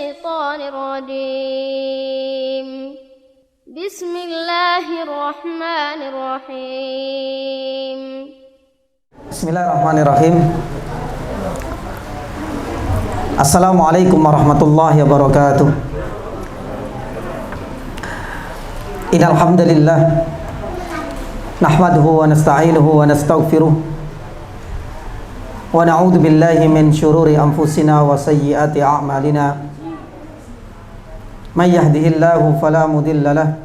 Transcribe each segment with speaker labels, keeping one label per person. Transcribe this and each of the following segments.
Speaker 1: الشيطان الرجيم بسم الله الرحمن الرحيم
Speaker 2: Bismillahirrahmanirrahim. Assalamualaikum warahmatullahi wabarakatuh. Innal hamdalillah nahmaduhu wa nasta'inuhu wa nastaghfiruh wa na'udzu billahi min shururi anfusina wa sayyiati a'malina. May yahdihillahu fala mudilla lahu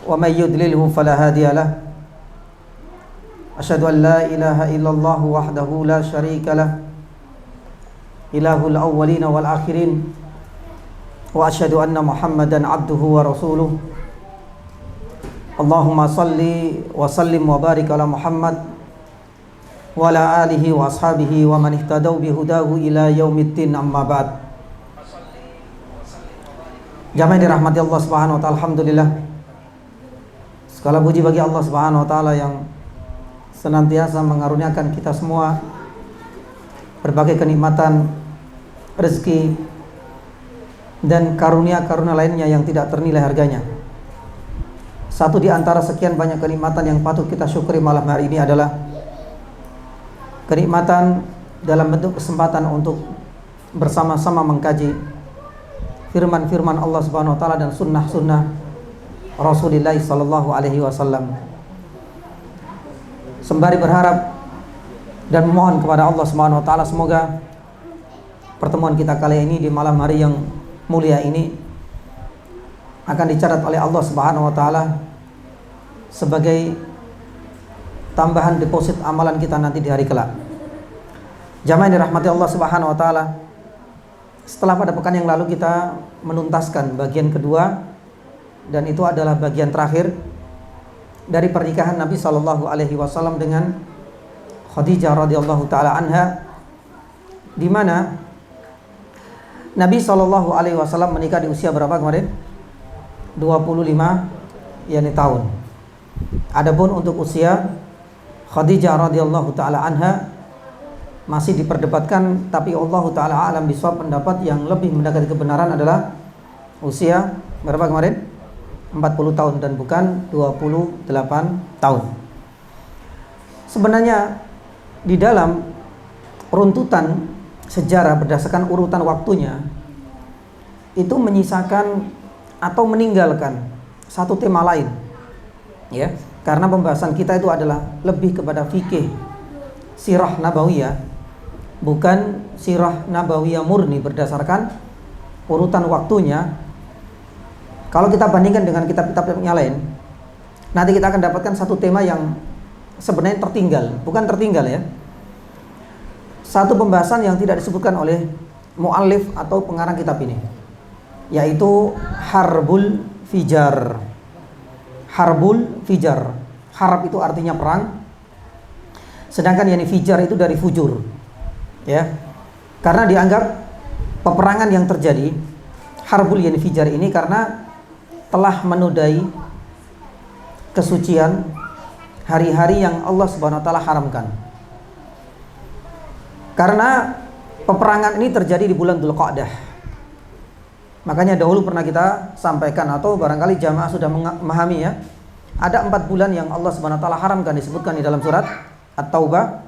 Speaker 2: wa may yudlilhu fala hadiya lahu. Asyhadu an la ilaha illallah wahdahu la syarika lah, ilahul awwalin wal akhirin, wa asyhadu anna Muhammadan abduhu wa rasuluh. Allahumma salli wa sallim wa barik ala Muhammad wa ala alihi wa ashabihi wa man ihtadaw bihudahu ila yaumiddin, amma ba'd. Jamaah dirahmati Allah Subhanahu wa taala, alhamdulillah. Segala puji bagi Allah Subhanahu wa taala yang senantiasa mengaruniakan kita semua berbagai kenikmatan, rezeki, dan karunia-karunia lainnya yang tidak ternilai harganya. Satu di antara sekian banyak kenikmatan yang patut kita syukuri malam hari ini adalah kenikmatan dalam bentuk kesempatan untuk bersama-sama mengkaji firman-firman Allah Subhanahu wa taala dan sunnah-sunnah Rasulullah sallallahu alaihi wasallam. Sembari berharap dan memohon kepada Allah Subhanahu wa taala semoga pertemuan kita kali ini di malam hari yang mulia ini akan dicatat oleh Allah Subhanahu wa taala sebagai tambahan deposit amalan kita nanti di hari kelak. Jamaah yang dirahmati Allah Subhanahu wa taala, setelah pada pekan yang lalu kita menuntaskan bagian kedua, dan itu adalah bagian terakhir dari pernikahan Nabi sallallahu alaihi wasallam dengan Khadijah radhiyallahu taala anha, di mana Nabi sallallahu alaihi wasallam menikah di usia berapa kemarin? 25 tahun. Adapun untuk usia Khadijah radhiyallahu taala anha masih diperdebatkan, tapi Allah taala alam bisawab, pendapat yang lebih mendekati kebenaran adalah usia berapa kemarin? 40 tahun dan bukan 28 tahun. Sebenarnya di dalam runtutan sejarah berdasarkan urutan waktunya itu menyisakan atau meninggalkan satu tema lain, ya, karena pembahasan kita itu adalah lebih kepada fikih sirah nabawiyah, bukan sirah nabawiyah murni berdasarkan urutan waktunya. Kalau kita bandingkan dengan kitab-kitab yang lain, nanti kita akan dapatkan satu tema yang sebenarnya tertinggal, bukan tertinggal ya. Satu pembahasan yang tidak disebutkan oleh muallif atau pengarang kitab ini, yaitu harbul fijar. Harbul fijar. Harb itu artinya perang, sedangkan yani fijar itu dari fujur, ya. Karena dianggap peperangan yang terjadi harbul yani fijar ini karena telah menodai kesucian hari-hari yang Allah Subhanahu wa taala haramkan. Karena peperangan ini terjadi di bulan Dzulqa'dah. Makanya dahulu pernah kita sampaikan, atau barangkali jamaah sudah memahami ya, ada 4 bulan yang Allah Subhanahu wa taala haramkan, disebutkan di dalam surat At-Taubah.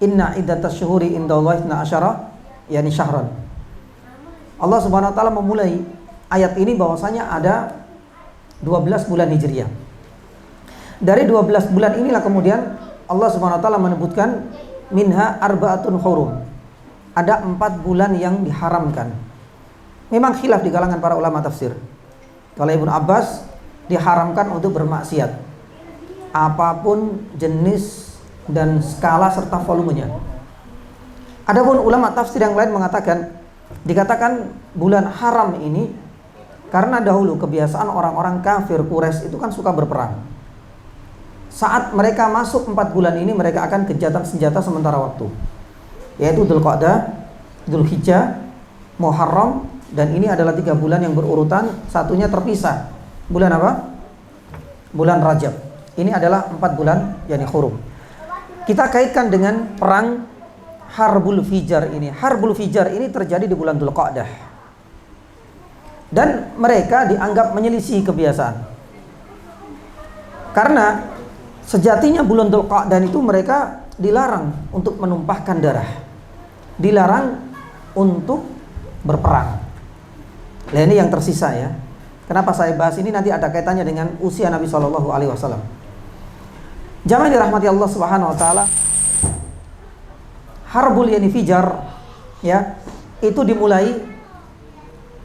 Speaker 2: Inna iddatas syuhuri indallahi 12 yani syahran. Allah Subhanahu wa taala memulai ayat ini bahwasanya ada 12 bulan Hijriyah. Dari 12 bulan inilah kemudian Allah Subhanahu wa taala menyebutkan minha arba'atun hurum. Ada 4 bulan yang diharamkan. Memang khilaf di kalangan para ulama tafsir. Kalau Ibnu Abbas diharamkan untuk bermaksiat, apapun jenis dan skala serta volumenya. Adapun ulama tafsir yang lain mengatakan, dikatakan bulan haram ini karena dahulu kebiasaan orang-orang kafir Quraisy itu kan suka berperang. Saat mereka masuk 4 bulan ini, mereka akan gencatan senjata sementara waktu, yaitu Dzulqa'dah, Dzulhijjah, Muharram, dan ini adalah 3 bulan yang berurutan, satunya terpisah. Bulan apa? Bulan Rajab. Ini adalah 4 bulan yani hurum. Kita kaitkan dengan perang Harbul Fijar ini. Harbul Fijar ini terjadi di bulan Dzulqa'dah. Dan mereka dianggap menyelisih kebiasaan. Karena sejatinya bulan Dzulqa'dah itu mereka dilarang untuk menumpahkan darah. Dilarang untuk berperang. Nah, ini yang tersisa ya. Kenapa saya bahas ini, nanti ada kaitannya dengan usia Nabi SAW. Jamaah dirahmati Allah Subhanahu wa taala. Harbul yani Fijar ya, itu dimulai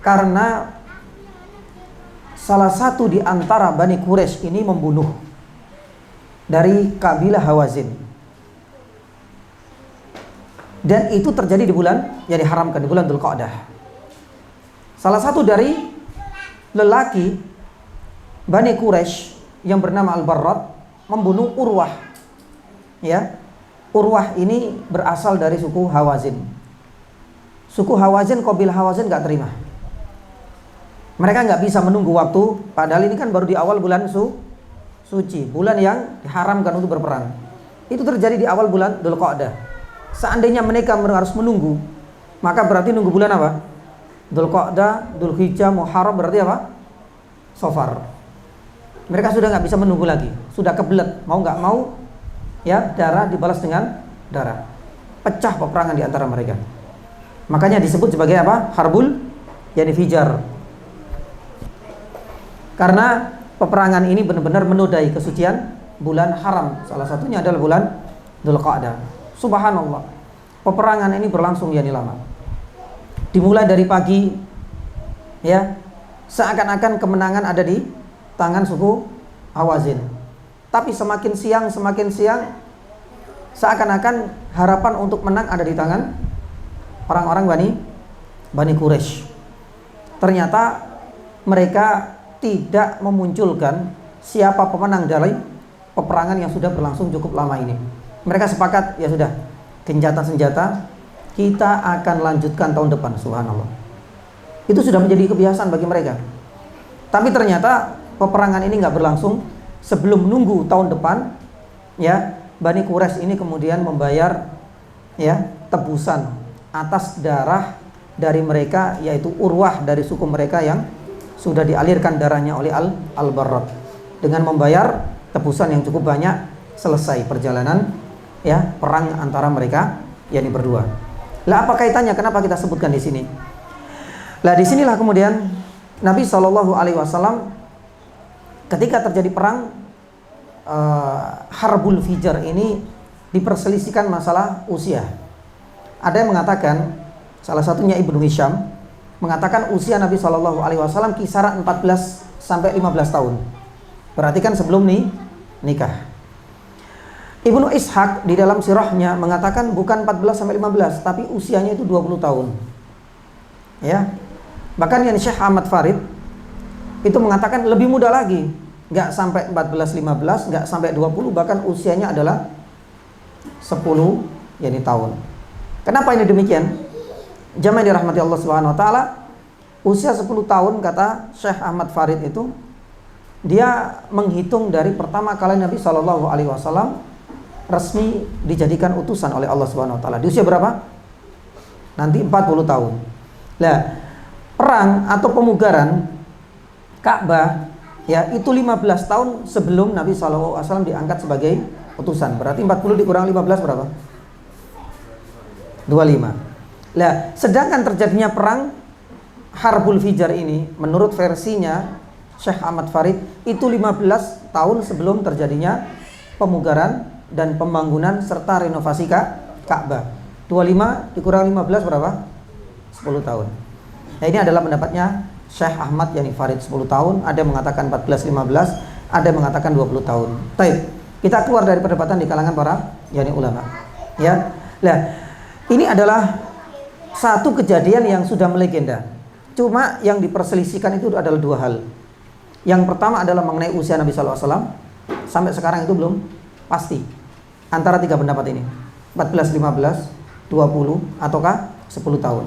Speaker 2: karena salah satu di antara Bani Quraisy ini membunuh dari kabilah Hawazin. Dan itu terjadi di bulan yang diharamkan, di bulan Dzulqa'dah. Salah satu dari lelaki Bani Quraisy yang bernama Al-Barrad membunuh Urwah. Ya. Urwah ini berasal dari suku Hawazin. Suku Hawazin, kabilah Hawazin gak terima. Mereka gak bisa menunggu waktu, padahal ini kan baru di awal bulan suci, bulan yang diharamkan untuk berperang. Itu terjadi di awal bulan Dzulqa'dah. Seandainya mereka harus menunggu, maka berarti nunggu bulan apa? Dzulqa'dah, Dzulhijjah, Muharram, berarti apa? Safar. Mereka sudah gak bisa menunggu lagi, sudah kebelet, mau gak mau ya, darah dibalas dengan darah. Pecah peperangan di antara mereka. Makanya disebut sebagai apa? Harbul yani Fijar. Karena peperangan ini benar-benar menodai kesucian bulan haram. Salah satunya adalah bulan Dzulqa'dah. Subhanallah. Peperangan ini berlangsung yani lama. Dimulai dari pagi ya, seakan-akan kemenangan ada di tangan suku Hawazin. Tapi semakin siang seakan-akan harapan untuk menang ada di tangan orang-orang Bani Quraisy. Ternyata mereka tidak memunculkan siapa pemenang dari peperangan yang sudah berlangsung cukup lama ini. Mereka sepakat, ya sudah, gencatan senjata, kita akan lanjutkan tahun depan. Subhanallah. Itu sudah menjadi kebiasaan bagi mereka. Tapi ternyata peperangan ini nggak berlangsung. Sebelum menunggu tahun depan, ya, Bani Quraisy ini kemudian membayar ya tebusan atas darah dari mereka, yaitu Urwah dari suku mereka yang sudah dialirkan darahnya oleh Al-Barrad. Dengan membayar tebusan yang cukup banyak, selesai perjalanan ya perang antara mereka yakni berdua. Lah apa kaitannya? Kenapa kita sebutkan di sini? Lah disinilah kemudian Nabi SAW ketika terjadi perang Harbul Fijar ini diperselisihkan masalah usia. Ada yang mengatakan, salah satunya Ibnu Hisham mengatakan usia Nabi SAW kisaran 14 sampai 15 tahun. Berarti kan sebelum nikah. Ibnu Ishaq di dalam sirahnya mengatakan bukan 14 sampai 15, tapi usianya itu 20 tahun. Ya. Bahkan yang Syekh Ahmad Farid itu mengatakan lebih muda lagi, nggak sampai 14-15, nggak sampai 20, bahkan usianya adalah 10 yakni tahun. Kenapa ini demikian? Jamaah dirahmati Allah Subhanahu wa taala, usia 10 tahun kata Syekh Ahmad Farid itu dia menghitung dari pertama kali Nabi SAW resmi dijadikan utusan oleh Allah Subhanahu wa taala. Di usia berapa? Nanti 40 tahun. Lah, perang atau pemugaran Ka'bah ya itu 15 tahun sebelum Nabi SAW diangkat sebagai utusan. Berarti 40 dikurang 15 berapa? 25. Lah, sedangkan terjadinya perang Harbul Fijar ini menurut versinya Syekh Ahmad Farid itu 15 tahun sebelum terjadinya pemugaran dan pembangunan serta renovasi Ka'bah. 25 dikurang 15 berapa? 10 tahun. Nah, ini adalah pendapatnya Syekh Ahmad yani Farid 10 tahun, ada yang mengatakan 14-15, ada yang mengatakan 20 tahun. Baik, kita keluar dari perdebatan di kalangan para yani ulama. Ya. Nah, ini adalah satu kejadian yang sudah melegenda. Cuma yang diperselisihkan itu adalah dua hal. Yang pertama adalah mengenai usia Nabi SAW. Sampai sekarang itu belum pasti. Antara tiga pendapat ini, 14, 15, 20, ataukah 10 tahun.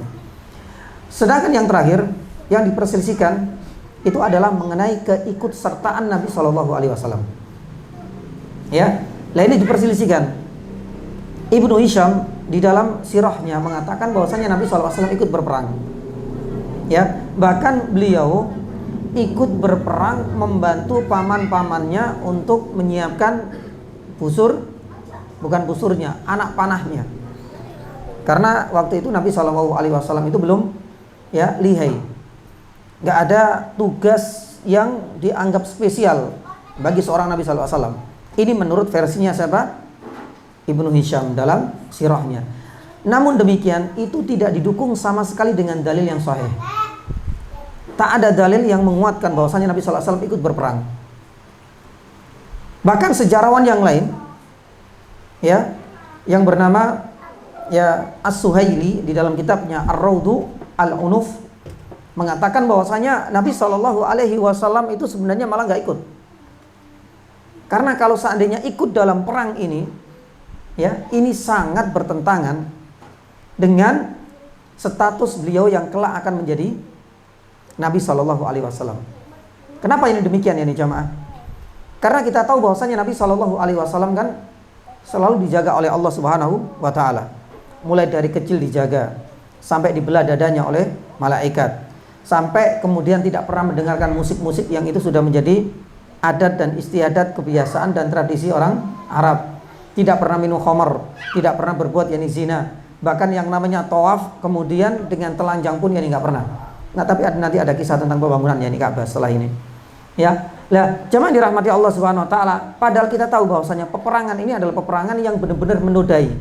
Speaker 2: Sedangkan yang terakhir yang diperselisihkan itu adalah mengenai keikutsertaan Nabi SAW. Ya, lah ini diperselisihkan. Ibnu Hisham di dalam sirahnya mengatakan bahwasanya Nabi SAW ikut berperang. Ya, bahkan beliau ikut berperang membantu paman-pamannya untuk menyiapkan busur, bukan busurnya, anak panahnya. Karena waktu itu Nabi SAW itu belum ya lihai, nggak ada tugas yang dianggap spesial bagi seorang Nabi SAW. Ini menurut versinya siapa? Ibnu Hisham dalam sirahnya. Namun demikian itu tidak didukung sama sekali dengan dalil yang sahih. Tak ada dalil yang menguatkan bahwasanya Nabi SAW ikut berperang. Bahkan sejarawan yang lain, ya, yang bernama ya As-Suhaili di dalam kitabnya Ar-Rawdu Al-Unuf mengatakan bahwasanya Nabi SAW itu sebenarnya malah nggak ikut. Karena kalau seandainya ikut dalam perang ini, ya, ini sangat bertentangan dengan status beliau yang kelak akan menjadi Nabi SAW. Kenapa ini demikian ya nih jamaah? Karena kita tahu bahwasanya Nabi SAW kan selalu dijaga oleh Allah Subhanahu wa Ta'ala. Mulai dari kecil dijaga sampai dibelah dadanya oleh malaikat, sampai kemudian tidak pernah mendengarkan musik-musik yang itu sudah menjadi adat dan istiadat, kebiasaan dan tradisi orang Arab. Tidak pernah minum khamar, tidak pernah berbuat yakni zina, bahkan yang namanya tawaf kemudian dengan telanjang pun yakni nggak pernah. Nah, tapi nanti ada kisah tentang pembangunan yakni Ka'bah setelah ini. Ya, lah jemaah dirahmati Allah Subhanahu wa Ta'ala. Padahal kita tahu bahwasanya peperangan ini adalah peperangan yang benar-benar menodai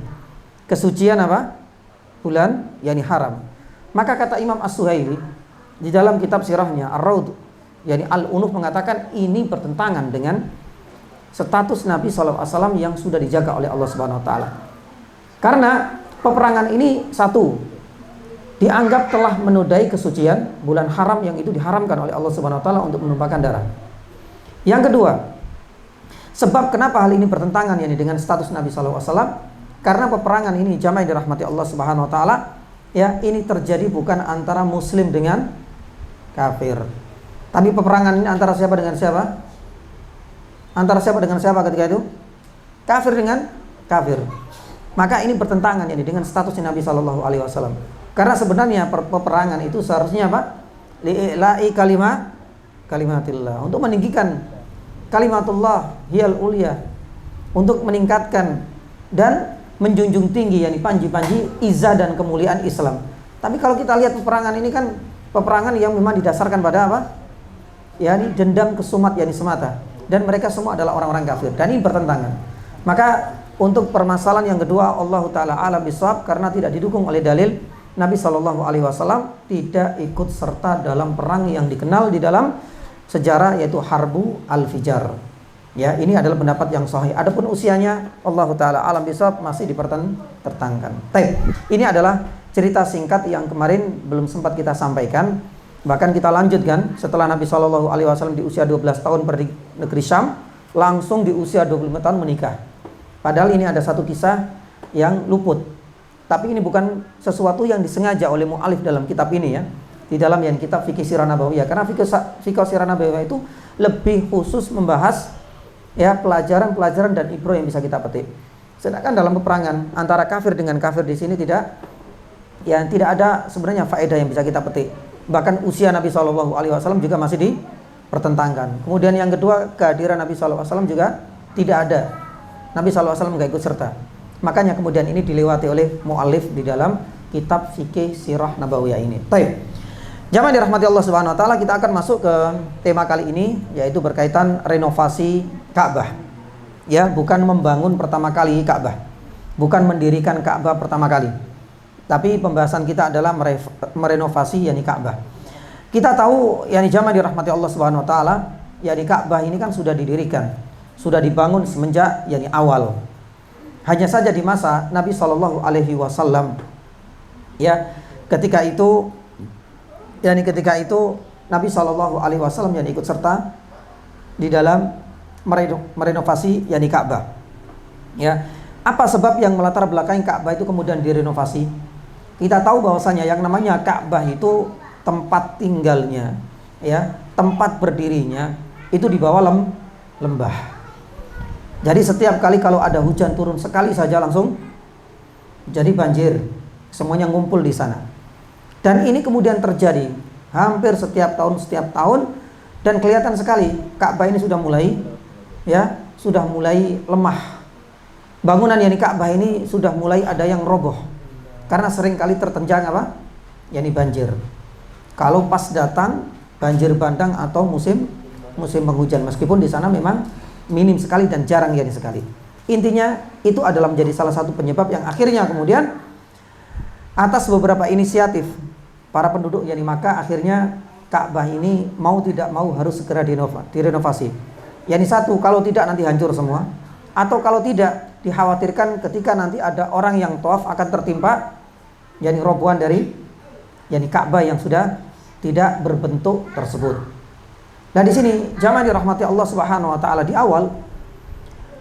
Speaker 2: kesucian apa? Bulan yakni haram. Maka kata Imam As-Suhaili di dalam kitab sirahnya Ar-Rawd yakni Al-Unuf mengatakan ini bertentangan dengan status Nabi SAW yang sudah dijaga oleh Allah Subhanahu wa Ta'ala. Karena peperangan ini satu, dianggap telah menodai kesucian bulan haram yang itu diharamkan oleh Allah Subhanahu wa Ta'ala untuk menumpahkan darah. Yang kedua, sebab kenapa hal ini bertentangan yakni dengan status Nabi SAW? Karena peperangan ini jamaah yang dirahmati Allah Subhanahu wa Ta'ala, ya, ini terjadi bukan antara muslim dengan kafir. Tapi peperangan ini antara siapa dengan siapa? Antara siapa dengan siapa ketika itu? Kafir dengan kafir. Maka ini bertentangan yakni dengan statusnya Nabi SAW. Karena sebenarnya peperangan itu seharusnya apa? Li'ila'i kalimatillah, untuk meninggikan kalimatullah hiyal ulia, untuk meningkatkan dan menjunjung tinggi yakni panji-panji izah dan kemuliaan Islam. Tapi kalau kita lihat peperangan ini kan peperangan yang memang didasarkan pada apa? yakni dendam kesumat yakni semata, dan mereka semua adalah orang-orang kafir, dan ini bertentangan. Maka untuk permasalahan yang kedua, Allah Ta'ala alam bisawab, karena tidak didukung oleh dalil, Nabi SAW tidak ikut serta dalam perang yang dikenal di dalam sejarah yaitu Harbu Al-Fijar. Ya, ini adalah pendapat yang sahih. Adapun usianya Allah Ta'ala alam bisawab masih dipertentangkan. Ini adalah cerita singkat yang kemarin belum sempat kita sampaikan. Bahkan kita lanjutkan setelah Nabi SAW di usia 12 tahun pergi negeri Syam, langsung di usia 25 tahun menikah. Padahal ini ada satu kisah yang luput. Tapi ini bukan sesuatu yang disengaja oleh mu'alif dalam kitab ini ya. Di dalam yang kitab Fikih Sirah Nabawiyah. Karena Fikih Sirah Nabawiyah itu lebih khusus membahas ya pelajaran-pelajaran dan ibrah yang bisa kita petik. Sedangkan dalam peperangan antara kafir dengan kafir di sini tidak ada sebenarnya faedah yang bisa kita petik. Bahkan usia Nabi SAW juga masih dipertentangkan. Kemudian yang kedua, kehadiran Nabi SAW juga tidak ada. Nabi SAW nggak ikut serta. Makanya kemudian ini dilewati oleh mu'alif di dalam kitab Fikih Sirah Nabawiyah ini. Baik. Jamaah dirahmati Allah Subhanahu wa Ta'ala, kita akan masuk ke tema kali ini, yaitu berkaitan renovasi Ka'bah. Ya, bukan membangun pertama kali Ka'bah. Bukan mendirikan Ka'bah pertama kali. Tapi pembahasan kita adalah merenovasi yakni Ka'bah. Kita tahu yakni jamaah dirahmati Allah Subhanahu wa Ta'ala, yakni Ka'bah ini kan sudah didirikan, sudah dibangun semenjak yakni awal. Hanya saja di masa Nabi SAW, ya, ketika itu Nabi SAW yang ikut serta di dalam merenovasi yakni Ka'bah. Ya, apa sebab yang melatar belakangi Ka'bah itu kemudian direnovasi? Kita tahu bahwasanya yang namanya Ka'bah itu tempat tinggalnya, ya, tempat berdirinya itu di bawah lembah. Jadi setiap kali kalau ada hujan turun sekali saja langsung jadi banjir, semuanya ngumpul di sana. Dan ini kemudian terjadi hampir setiap tahun, dan kelihatan sekali Ka'bah ini sudah mulai lemah. Bangunan yakni Ka'bah ini sudah mulai ada yang roboh karena sering kali tertenjang yakni banjir. Kalau pas datang banjir bandang atau musim penghujan, meskipun di sana memang minim sekali dan jarang yakni sekali. Intinya itu adalah menjadi salah satu penyebab yang akhirnya kemudian atas beberapa inisiatif para penduduk yakni Makkah, akhirnya Ka'bah ini mau tidak mau harus segera direnovasi. Yakni satu, kalau tidak nanti hancur semua, atau kalau tidak dikhawatirkan ketika nanti ada orang yang tawaf akan tertimpa yakni robohan dari yakni Ka'bah yang sudah tidak berbentuk tersebut. Nah di sini jamaah dirahmati Allah Subhanahu wa taala, di awal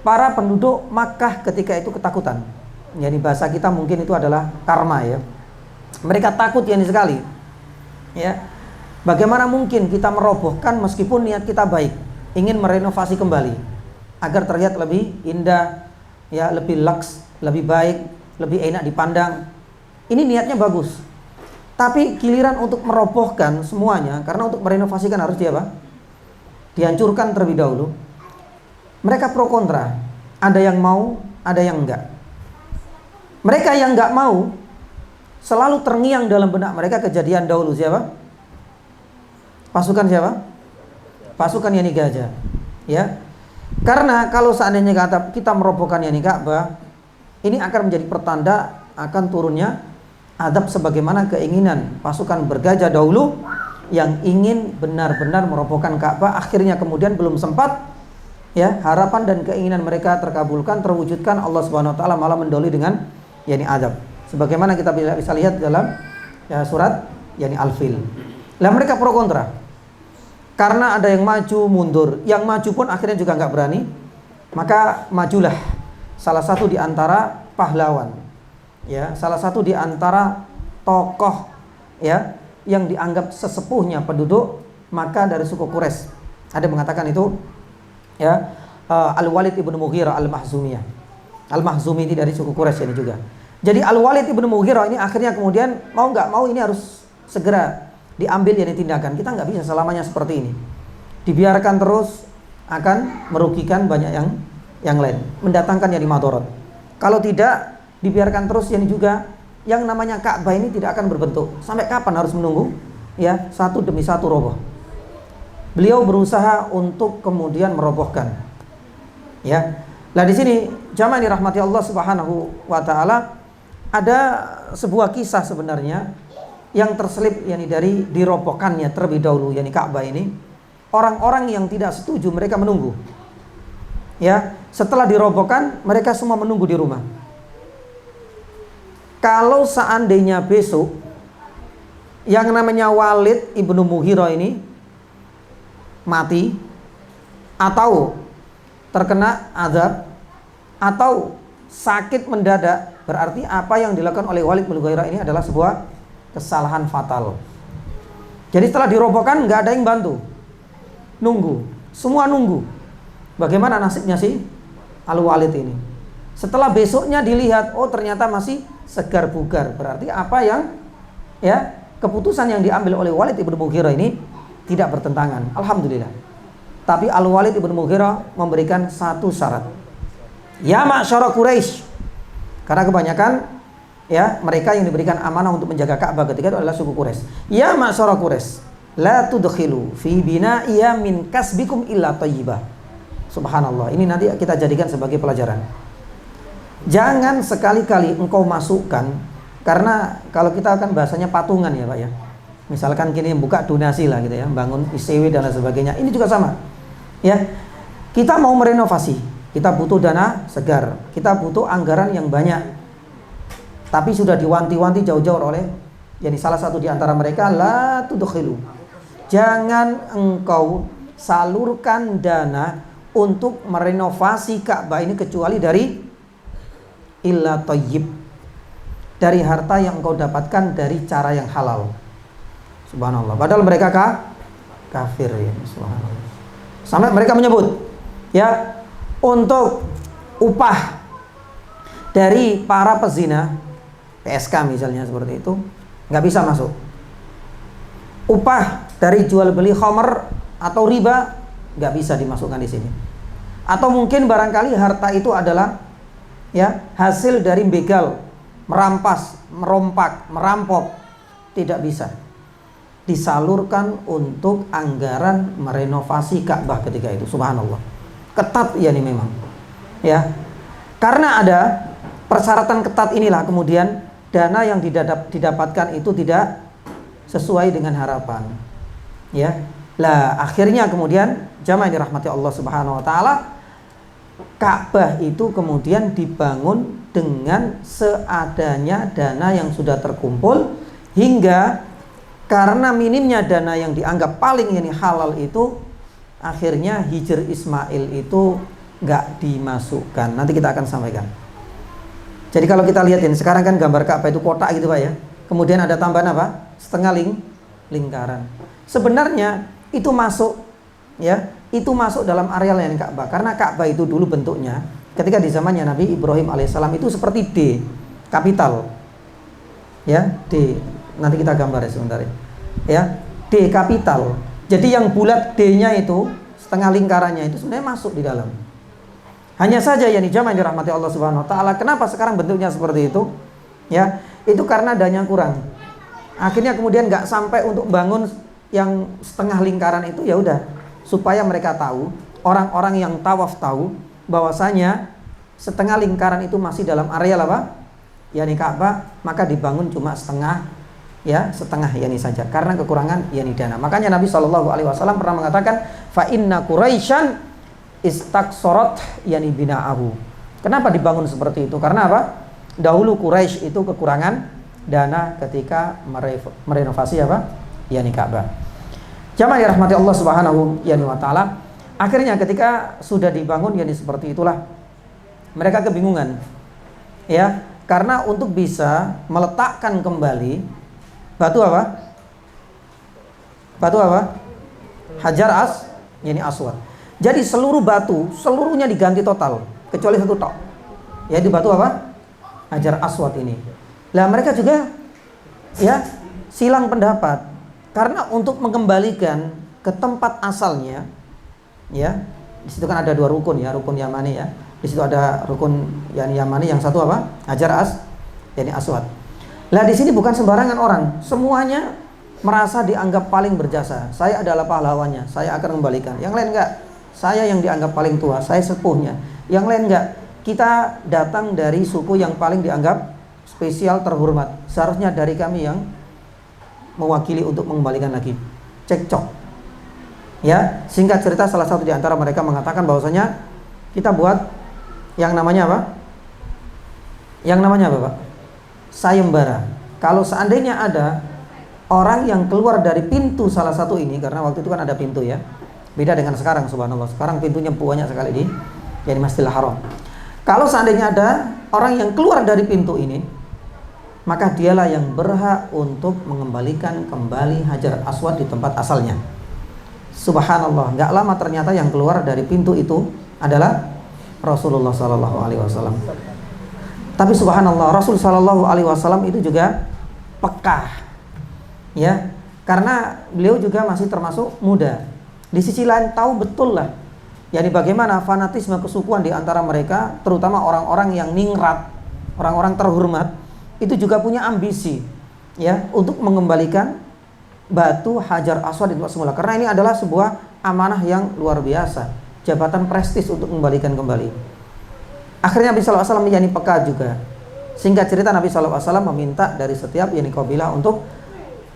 Speaker 2: para penduduk Makkah ketika itu ketakutan. Yakni bahasa kita mungkin itu adalah karma ya. Mereka takut yakni sekali. Ya. Bagaimana mungkin kita merobohkan meskipun niat kita baik, ingin merenovasi kembali agar terlihat lebih indah, ya, lebih luks, lebih baik, lebih enak dipandang. Ini niatnya bagus. Tapi giliran untuk merobohkan semuanya, karena untuk merenovasikan harus dihancurkan terlebih dahulu. Mereka pro kontra. Ada yang mau, ada yang enggak. Mereka yang enggak mau selalu terngiang dalam benak mereka kejadian dahulu siapa? Pasukan siapa? Pasukan yakni gajah. Ya. Karena kalau seandainya kita merobohkan yakni Ka'bah, ini akan menjadi pertanda akan turunnya azab sebagaimana keinginan pasukan bergajah dahulu yang ingin benar-benar merobohkan Ka'bah, akhirnya kemudian belum sempat, ya, harapan dan keinginan mereka terkabulkan, terwujudkan, Allah Subhanahu wa taala malah mendahului dengan yakni azab. Sebagaimana kita bisa lihat dalam surat yakni Al-Fil. Lah mereka pro kontra. Karena ada yang maju mundur, yang maju pun akhirnya juga nggak berani, maka majulah salah satu di antara pahlawan, ya, salah satu di antara tokoh, ya, yang dianggap sesepuhnya penduduk Makkah dari suku Quraisy. Ada yang mengatakan itu, ya, Al-Walid ibnu Mughirah Al-Mahzumiyah. Al-Mahzumi ini dari suku Quraisy ini juga. Jadi Al-Walid ibnu Mughirah ini akhirnya kemudian mau nggak mau ini harus segera diambil yakni tindakan. Kita nggak bisa selamanya seperti ini. Dibiarkan terus akan merugikan banyak yang lain, mendatangkan yakni madharat. Kalau tidak dibiarkan terus yakni juga yang namanya Ka'bah ini tidak akan berbentuk. Sampai kapan harus menunggu? Ya, satu demi satu roboh. Beliau berusaha untuk kemudian merobohkan. Ya. Nah di sini jamaah dirahmati Allah Subhanahu wa taala, ada sebuah kisah sebenarnya yang terselip yakni dari dirobohkannya terlebih dahulu yakni Ka'bah ini. Orang-orang yang tidak setuju mereka menunggu. Ya, setelah dirobohkan mereka semua menunggu di rumah. Kalau seandainya besok yang namanya Walid ibnu Mughirah ini mati atau terkena azab atau sakit mendadak, berarti apa yang dilakukan oleh Walid ibnu Mughirah ini adalah sebuah kesalahan fatal. Jadi setelah dirobohkan nggak ada yang bantu, nunggu, semua nunggu. Bagaimana nasibnya si Al-Walid ini? Setelah besoknya dilihat, oh ternyata masih segar bugar, berarti apa yang, ya, keputusan yang diambil oleh Walid ibnu Mughirah ini tidak bertentangan. Alhamdulillah. Tapi Al-Walid ibnu Mughirah memberikan satu syarat. Ya ma'syara Quraisy. Karena kebanyakan, ya, mereka yang diberikan amanah untuk menjaga Ka'bah ketika itu adalah suku Quraisy. Ya ma'syara Quraisy, la tudkhilu fi bina'iya min kasbikum illa thayyibah. Subhanallah. Ini nanti kita jadikan sebagai pelajaran. Jangan sekali-kali engkau masukkan, karena kalau kita kan bahasanya patungan ya Pak ya. Misalkan kini buka donasi lah gitu ya, bangun ICW dan lain sebagainya. Ini juga sama. Ya. Kita mau merenovasi, kita butuh dana segar, kita butuh anggaran yang banyak. Tapi sudah diwanti-wanti jauh-jauh oleh jadi salah satu di antara mereka, la tudkhilu. Jangan engkau salurkan dana untuk merenovasi Ka'bah ini kecuali dari illa thayyib, dari harta yang engkau dapatkan dari cara yang halal. Subhanallah. Padahal mereka kafir ya. Subhanallah. Sampai mereka menyebut, ya, untuk upah dari para pezina PSK misalnya seperti itu, nggak bisa masuk. Upah dari jual beli khamr atau riba nggak bisa dimasukkan di sini. Atau mungkin barangkali harta itu adalah ya hasil dari begal, merampas, merompak, merampok, tidak bisa disalurkan untuk anggaran merenovasi Ka'bah ketika itu. Subhanallah, ketat ya ini memang ya, karena ada persyaratan ketat inilah kemudian dana yang didapatkan itu tidak sesuai dengan harapan ya. Lah akhirnya kemudian jamaah yang dirahmati Allah Subhanahu wa taala, Ka'bah itu kemudian dibangun dengan seadanya dana yang sudah terkumpul, hingga karena minimnya dana yang dianggap paling ini halal itu, akhirnya Hijr Ismail itu nggak dimasukkan. Nanti kita akan sampaikan. Jadi kalau kita lihat ini sekarang kan gambar Ka'bah itu kotak gitu Pak ya. Kemudian ada tambahan apa? Setengah lingkaran. Sebenarnya itu masuk ya, itu masuk dalam areal yang Ka'bah, karena Ka'bah itu dulu bentuknya ketika di zamannya Nabi Ibrahim alaihissalam itu seperti D, kapital ya, D. Nanti kita gambar ya sebentar ya, D kapital. Jadi yang bulat D-nya itu setengah lingkarannya itu sebenarnya masuk di dalam. Hanya saja yang jamaah yang dirahmati Allah Subhanahu wa taala, kenapa sekarang bentuknya seperti itu ya, itu karena dananya kurang. Akhirnya kemudian nggak sampai untuk bangun yang setengah lingkaran itu, ya udah supaya mereka tahu, orang-orang yang tawaf tahu bahwasanya setengah lingkaran itu masih dalam areal apa? Yani Ka'bah, maka dibangun cuma setengah ya, setengah yani saja karena kekurangan yani dana. Makanya Nabi SAW pernah mengatakan fa inna Quraisyan istaksorat yani bina'ahu. Kenapa dibangun seperti itu? Karena apa? Dahulu Quraisy itu kekurangan dana ketika merenovasi apa? Yani Ka'bah. Jamaah yang rahmati Allah Subhanahu wa taala, akhirnya ketika sudah dibangun yani seperti itulah, mereka kebingungan ya, karena untuk bisa meletakkan kembali batu apa? Batu apa? Hajar yani aswad. Jadi seluruh batu, seluruhnya diganti total kecuali satu tok. Yaitu batu apa? Hajar aswad ini. Lah mereka juga ya silang pendapat, karena untuk mengembalikan ke tempat asalnya ya, di situ kan ada dua rukun ya, rukun Yamani ya. Di situ ada rukun yani Yamani, yang satu apa? Hajar yani aswad. Lah di sini bukan sembarangan orang, semuanya merasa dianggap paling berjasa. Saya adalah pahlawannya, saya akan kembalikan. Yang lain enggak, saya yang dianggap paling tua, saya sepuhnya. Yang lain enggak, kita datang dari suku yang paling dianggap spesial terhormat. Seharusnya dari kami yang mewakili untuk mengembalikan lagi. Cekcok. Ya, singkat cerita salah satu di antara mereka mengatakan bahwasanya kita buat yang namanya apa? Yang namanya apa, Pak? Sayembara. Kalau seandainya ada orang yang keluar dari pintu salah satu ini, karena waktu itu kan ada pintu ya, beda dengan sekarang, subhanallah. Sekarang pintunya banyak sekali di yani Masjidil Haram. Kalau seandainya ada orang yang keluar dari pintu ini, maka dialah yang berhak untuk mengembalikan kembali Hajar Aswad di tempat asalnya. Subhanallah, nggak lama ternyata yang keluar dari pintu itu adalah Rasulullah SAW. Tapi subhanallah, Rasul SAW itu juga peka ya, karena beliau juga masih termasuk muda. Di sisi lain tahu betul lah yani bagaimana fanatisme kesukuan di antara mereka, terutama orang-orang yang ningrat, orang-orang terhormat, itu juga punya ambisi ya untuk mengembalikan batu Hajar Aswad itu semula, karena ini adalah sebuah amanah yang luar biasa, jabatan prestis untuk mengembalikan kembali. Akhirnya Nabi SAW yani peka juga. Singkat cerita, Nabi SAW meminta dari setiap yani kabilah untuk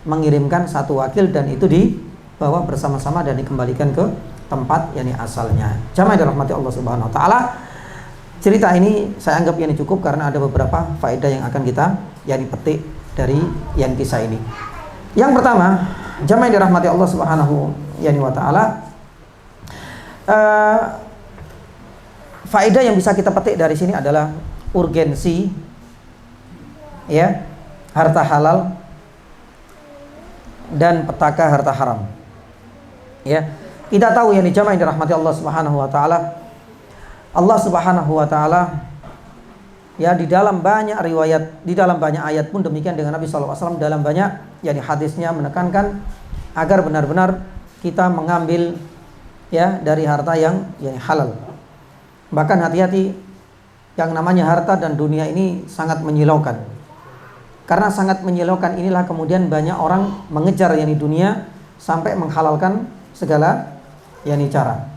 Speaker 2: mengirimkan satu wakil, dan itu dibawa bersama-sama dan dikembalikan ke tempat yani asalnya. Jamaah dirahmati Allah Subhanahu wa taala. Cerita ini saya anggap yani cukup karena ada beberapa faedah yang akan kita yani petik dari yang kisah ini. Yang pertama, jamaah dirahmati Allah Subhanahu wa taala, faedah yang bisa kita petik dari sini adalah urgensi ya harta halal dan petaka harta haram. Ya, kita tahu yang jamaah yang dirahmati Allah Subhanahu wa taala, Allah Subhanahu wa taala Ya, di dalam banyak riwayat, di dalam banyak ayat pun demikian dengan Nabi SAW dalam banyak hadisnya menekankan agar benar-benar kita mengambil ya dari harta yang halal. Bahkan hati-hati, yang namanya harta dan dunia ini sangat menyilaukan. Karena sangat menyilaukan inilah kemudian banyak orang mengejar dunia sampai menghalalkan segala cara.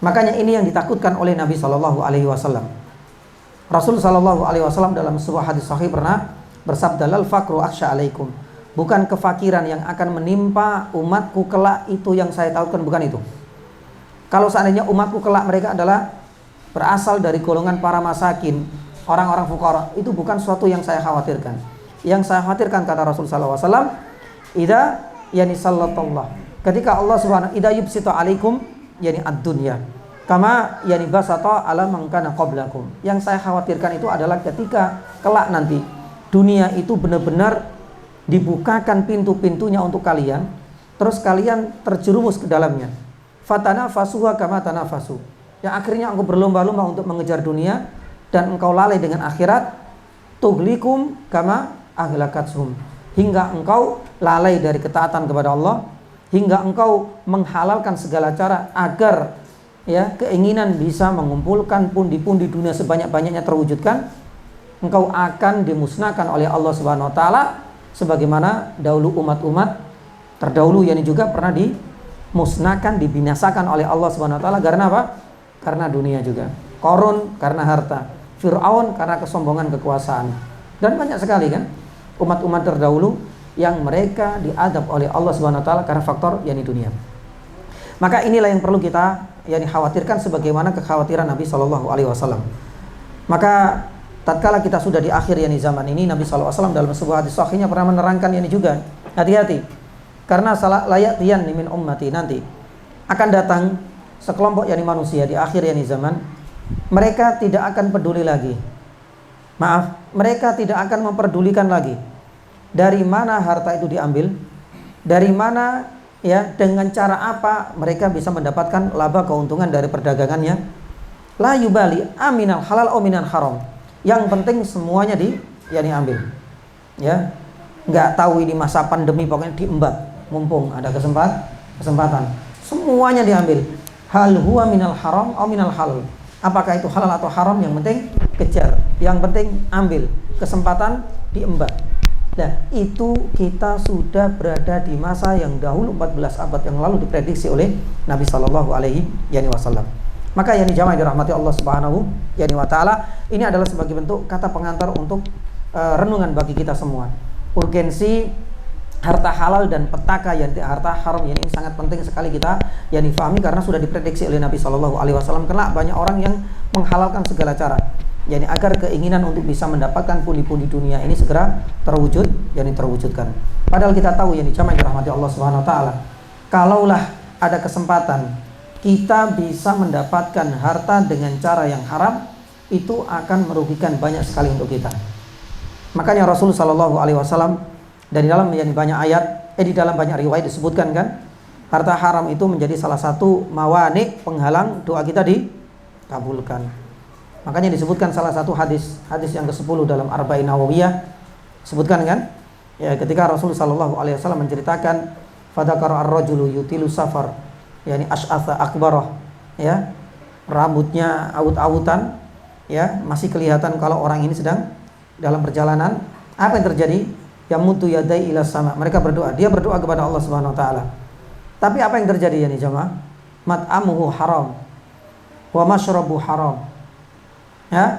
Speaker 2: Makanya ini yang ditakutkan oleh Nabi SAW. Rasul SAW dalam sebuah hadis sahih pernah bersabda, "Lal faqru akhsha alaikum." Bukan kefakiran yang akan menimpa umatku kelak itu yang saya takutkan, bukan itu. Kalau seandainya umatku kelak mereka adalah berasal dari golongan para masakin, orang-orang fuqara, itu bukan suatu yang saya khawatirkan. Yang saya khawatirkan, kata Rasul SAW, idza sallallahu, ketika Allah Subhanahu idza yubsita alaikum ad-dunya kama basata ala man kana qablakum. Yang saya khawatirkan itu adalah ketika kelak nanti dunia itu benar-benar dibukakan pintu-pintunya untuk kalian, terus kalian terjerumus ke dalamnya. Fatanafasuha kama tanafasu. Yang akhirnya engkau berlomba-lomba untuk mengejar dunia dan engkau lalai dengan akhirat. Tughlikum kama ahlakathum. Hingga engkau lalai dari ketaatan kepada Allah, hingga engkau menghalalkan segala cara agar keinginan bisa mengumpulkan pundi-pundi dunia sebanyak-banyaknya terwujudkan. Engkau akan dimusnahkan oleh Allah Subhanahu wa taala sebagaimana dahulu umat-umat terdahulu juga pernah dimusnahkan, dibinasakan oleh Allah Subhanahu wa taala karena apa? Karena dunia juga. Qarun karena harta, Fir'aun karena kesombongan kekuasaan. Dan banyak sekali kan umat-umat terdahulu yang mereka diadab oleh Allah Subhanahu wa taala karena faktor dunia. Maka inilah yang perlu kita khawatirkan sebagaimana kekhawatiran Nabi sallallahu alaihi wasallam. Maka tatkala kita sudah di akhir zaman ini, Nabi sallallahu alaihi wasallam dalam sebuah hadis sahihnya pernah menerangkan juga, hati-hati. Karena salah layatiyan min ummati, nanti akan datang sekelompok manusia di akhir zaman, mereka tidak akan peduli lagi. Mereka tidak akan memperdulikan lagi dari mana harta itu diambil, dari mana dengan cara apa mereka bisa mendapatkan laba keuntungan dari perdagangannya. La yubali aminal halal au minal haram. Yang penting semuanya diambil. Ya. Enggak tahu ini masa pandemi pokoknya diembat, mumpung ada kesempatan. Semuanya diambil. Hal huwa minal haram au minal halal. Apakah itu halal atau haram, yang penting kejar, yang penting ambil, kesempatan diembat. Nah, itu kita sudah berada di masa yang dahulu 14 abad yang lalu diprediksi oleh Nabi sallallahu alaihi wasallam. Maka jamaah dirahmati Allah Subhanahu wa taala, ini adalah sebagai bentuk kata pengantar untuk renungan bagi kita semua. Urgensi harta halal dan petaka harta haram ini sangat penting sekali kita difahami, karena sudah diprediksi oleh Nabi sallallahu alaihi wasallam karena banyak orang yang menghalalkan segala cara agar keinginan untuk bisa mendapatkan pundi-pundi dunia ini segera terwujudkan. Padahal kita tahu jamaah dirahmati Allah Subhanahu wa taala, kalaulah ada kesempatan kita bisa mendapatkan harta dengan cara yang haram, itu akan merugikan banyak sekali untuk kita. Makanya Rasul sallallahu alaihi wasallam dan di dalam banyak ayat, di dalam banyak riwayat disebutkan kan, harta haram itu menjadi salah satu mawani, penghalang doa kita dikabulkan. Makanya disebutkan salah satu hadis yang ke-10 dalam Arba'in Nawawiyah, sebutkan kan, ketika Rasul sallallahu alaihi wasallam menceritakan fadzakara ar-rajulu yutilu safar, asy'atha akbarah, rambutnya awut-awutan, masih kelihatan kalau orang ini sedang dalam perjalanan. Apa yang terjadi? Yamutu yadai ila sama, mereka berdoa, dia berdoa kepada Allah Subhanahu wa taala. Tapi apa yang terjadi jamaah? Mat'amuhu haram wa mashrabu haram,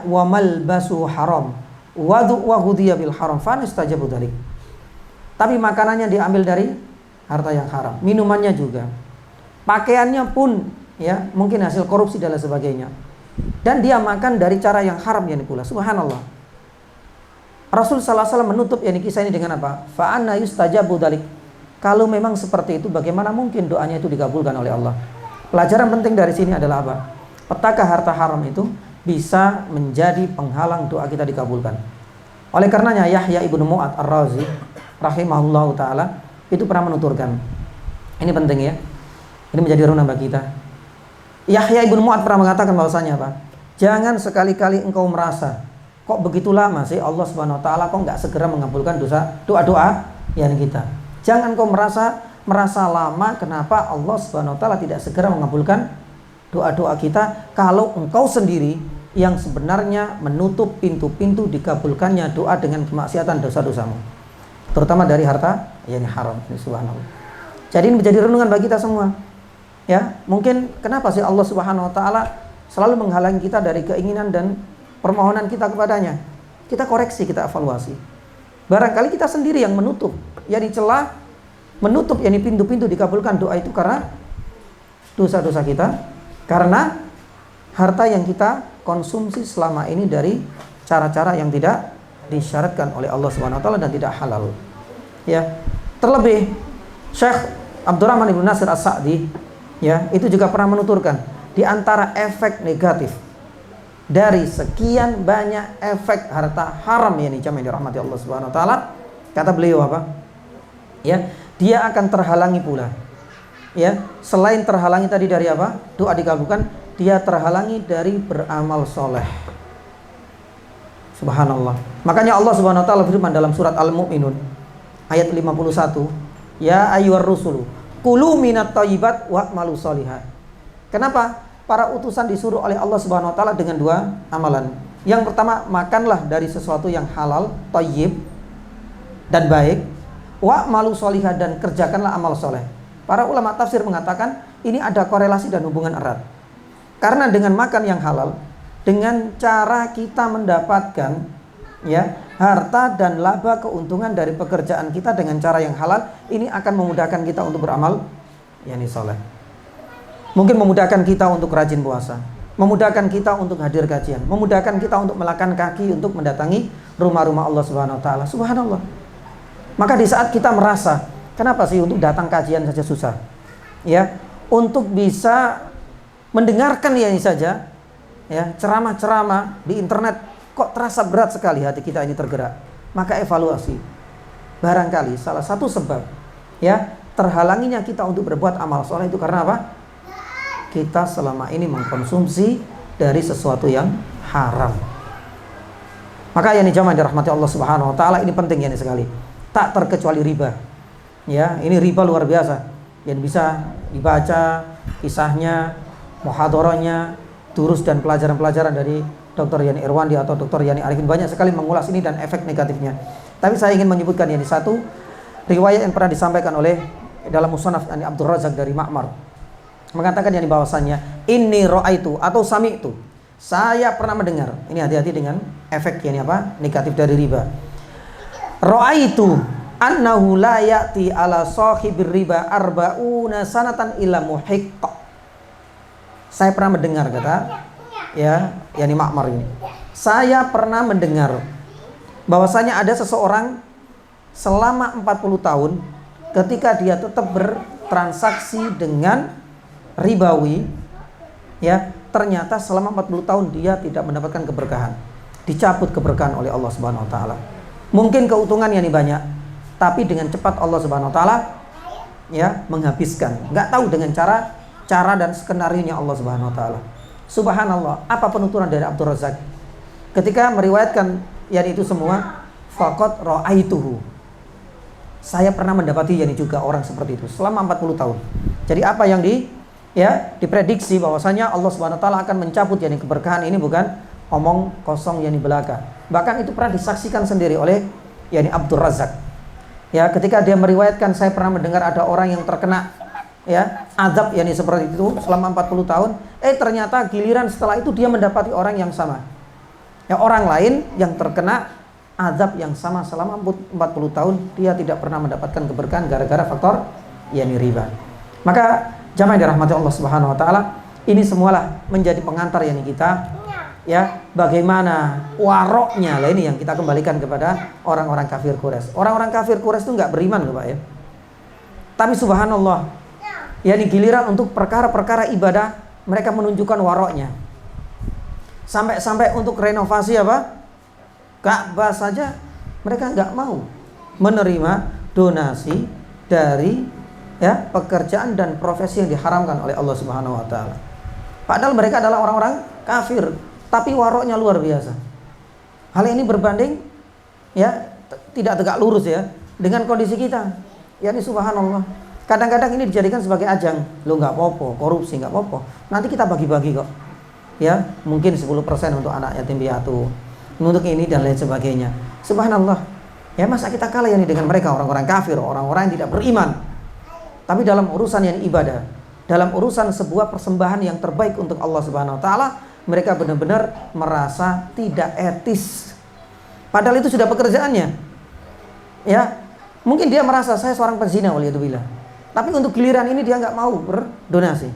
Speaker 2: wa malbasu haram wa ghudiya bil haram fanistajabu dzalik. Tapi makanannya diambil dari harta yang haram, minumannya juga, pakaiannya pun mungkin hasil korupsi dan lain sebagainya, dan dia makan dari cara yang haram pula. Subhanallah. Rasul sallallahu alaihi wasallam menutup kisah ini dengan apa? Fa anna yustajabu dzalik. Kalau memang seperti itu, bagaimana mungkin doanya itu dikabulkan oleh Allah? Pelajaran penting dari sini adalah apa? Petaka harta haram itu bisa menjadi penghalang doa kita dikabulkan. Oleh karenanya Yahya ibnu Mu'ad ar-Razi rahimahullahu taala itu pernah menuturkan. Ini penting Ini menjadi renungan bagi kita. Yahya ibnu Mu'ad pernah mengatakan bahwasanya apa? Jangan sekali-kali engkau merasa kok begitu lama sih Allah Subhanahu wa taala kok nggak segera mengabulkan doa-doa yang kita. Jangan kau merasa lama kenapa Allah Subhanahu wa taala tidak segera mengabulkan doa-doa kita kalau engkau sendiri yang sebenarnya menutup pintu-pintu dikabulkannya doa dengan kemaksiatan dosa-dosamu. Terutama dari harta yang haram. Subhanallah. Jadi ini menjadi renungan bagi kita semua. Ya, mungkin kenapa sih Allah Subhanahu wa taala selalu menghalangi kita dari keinginan dan permohonan kita kepadanya? Kita koreksi, kita evaluasi. Barangkali kita sendiri yang menutup, celah, menutup pintu-pintu dikabulkan doa itu karena dosa-dosa kita, karena harta yang kita konsumsi selama ini dari cara-cara yang tidak disyaratkan oleh Allah Subhanahu wa taala dan tidak halal. Ya. Terlebih Syekh Abdurrahman Ibn Nasir As-Sa'di itu juga pernah menuturkan di antara efek negatif dari sekian banyak efek harta haram yang dirahmati Allah Subhanahu wa taala, kata beliau apa? Dia akan terhalangi pula. Selain terhalangi tadi dari apa? Doa dikabulkan, dia terhalangi dari beramal soleh. Subhanallah. Makanya Allah Subhanahu wa taala firman dalam surat Al-Mu'minun ayat 51, ya ayyuhar rusulu kulu minat thayyibat wa'malu sholihan. Kenapa para utusan disuruh oleh Allah Subhanahu wa taala dengan dua amalan? Yang pertama, makanlah dari sesuatu yang halal, thayyib dan baik, wa'malu sholihan, dan kerjakanlah amal soleh. Para ulama tafsir mengatakan ini ada korelasi dan hubungan erat. Karena dengan makan yang halal, dengan cara kita mendapatkan harta dan laba keuntungan dari pekerjaan kita dengan cara yang halal, ini akan memudahkan kita untuk beramal soleh. Mungkin memudahkan kita untuk rajin puasa, memudahkan kita untuk hadir kajian, memudahkan kita untuk melangkahkan kaki untuk mendatangi rumah-rumah Allah Subhanahu wa taala. Subhanallah. Maka di saat kita merasa, kenapa sih untuk datang kajian saja susah? Untuk bisa mendengarkan ini saja, ceramah-ceramah di internet kok terasa berat sekali hati kita ini tergerak. Maka evaluasi. Barangkali salah satu sebab terhalanginya kita untuk berbuat amal soleh itu karena apa? Kita selama ini mengkonsumsi dari sesuatu yang haram. Maka jamaah dirahmati Allah Subhanahu wa taala, ini penting sekali. Tak terkecuali riba. Ini riba luar biasa. Yang bisa dibaca kisahnya, muhadharahnya, durus dan pelajaran-pelajaran dari Dr. Yani Irwandi atau Dr. Yani Arifin, banyak sekali mengulas ini dan efek negatifnya. Tapi saya ingin menyebutkan satu riwayat yang pernah disampaikan oleh dalam musannaf Abdul Razak dari Ma'mar, mengatakan bahwasannya inni ra'aitu atau sami'tu, saya pernah mendengar. Ini hati-hati dengan efek negatif dari riba. Ra'aitu annahu la ya'ti ala sahibir riba arba'una sanatan illa muhiq. Saya pernah mendengar, kata Ma'mar ini. Saya pernah mendengar bahwasanya ada seseorang selama 40 tahun ketika dia tetap bertransaksi dengan ribawi, ternyata selama 40 tahun dia tidak mendapatkan keberkahan. Dicabut keberkahan oleh Allah Subhanahu wa taala. Mungkin keuntungan banyak, tapi dengan cepat Allah Subhanahu wa taala menghabiskan. Enggak tahu dengan cara dan skenario-nya Allah Subhanahu wa taala. Subhanallah, apa penuturan dari Abdul Razak ketika meriwayatkan itu semua? Faqad ra'aituhu, saya pernah mendapati juga orang seperti itu selama 40 tahun. Jadi apa yang diprediksi bahwasanya Allah Subhanahu wa taala akan mencabut keberkahan ini bukan omong kosong belaka. Bahkan itu pernah disaksikan sendiri oleh Abdul Razak. Ketika dia meriwayatkan, saya pernah mendengar ada orang yang terkena azab seperti itu selama 40 tahun. Ternyata giliran setelah itu dia mendapati orang yang sama. Orang lain yang terkena azab yang sama selama 40 tahun, dia tidak pernah mendapatkan keberkahan gara-gara faktor riba. Maka jamaah dirahmati Allah Subhanahu wa taala, ini semualah menjadi pengantar kita bagaimana waroknya ini yang kita kembalikan kepada orang-orang kafir Quraisy. Orang-orang kafir Quraisy itu enggak beriman loh Pak Tapi subhanallah, giliran untuk perkara-perkara ibadah mereka menunjukkan waroknya. Sampai untuk renovasi Ka'bah saja mereka enggak mau menerima donasi dari pekerjaan dan profesi yang diharamkan oleh Allah Subhanahu wa taala. Padahal mereka adalah orang-orang kafir, tapi waroknya luar biasa. Hal ini berbanding ya tidak tegak lurus ya dengan kondisi kita. Ya ini subhanallah. Kadang-kadang ini dijadikan sebagai ajang. Lo nggak apa-apa, korupsi nggak apa-apa. Nanti kita bagi-bagi kok. Ya, mungkin 10% untuk anak yatim piatu. Untuk ini dan lain sebagainya. Subhanallah. Ya masa kita kalah ya dengan mereka orang-orang kafir, orang-orang yang tidak beriman. Tapi dalam urusan yang ibadah, dalam urusan sebuah persembahan yang terbaik untuk Allah Subhanahu wa taala, mereka benar-benar merasa tidak etis. Padahal itu sudah pekerjaannya. Ya, mungkin dia merasa saya seorang pezina waliyadzubillah. Tapi untuk giliran ini dia nggak mau berdonasi.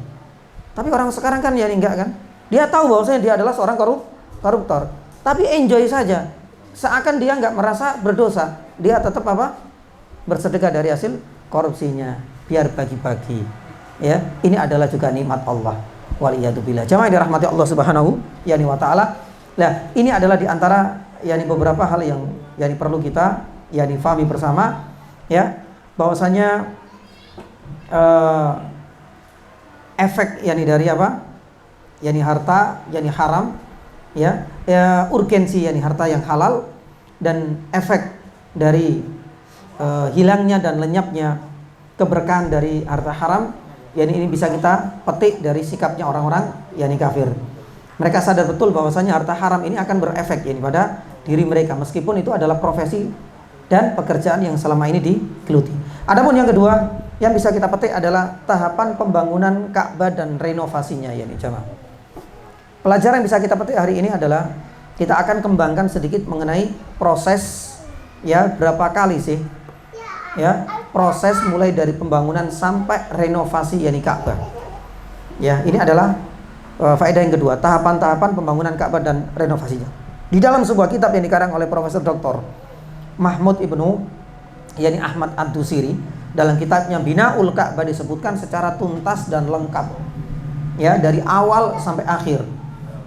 Speaker 2: Tapi orang sekarang kan ya enggak kan? Dia tahu bahwasanya dia adalah seorang koruptor. Tapi enjoy saja. Seakan dia nggak merasa berdosa. Dia tetap apa? Bersedekah dari hasil korupsinya. Biar bagi-bagi. Ya, ini adalah juga nikmat Allah. Waliyadzubillah. Jamaah dirahmati Allah Subhanahu wa taala. Nah, ini adalah di antara beberapa hal yang perlu kita fahami bersama ya, bahwasanya efek dari apa? Harta haram ya, urgensi harta yang halal dan efek dari hilangnya dan lenyapnya keberkahan dari harta haram. Ini bisa kita petik dari sikapnya orang-orang kafir. Mereka sadar betul bahwasanya harta haram ini akan berefek pada diri mereka, meskipun itu adalah profesi dan pekerjaan yang selama ini digeluti. Adapun yang kedua yang bisa kita petik adalah tahapan pembangunan Ka'bah dan renovasinya jamaah. Pelajaran yang bisa kita petik hari ini adalah kita akan kembangkan sedikit mengenai proses berapa kali sih proses mulai dari pembangunan sampai renovasi Ka'bah. Ini adalah faedah yang kedua, tahapan-tahapan pembangunan Ka'bah dan renovasinya. Di dalam sebuah kitab yang dikarang oleh Profesor Dr. Mahmud Ibnu Ahmad Ad-Dusiri, dalam kitabnya Binaul Ka'bah disebutkan secara tuntas dan lengkap dari awal sampai akhir.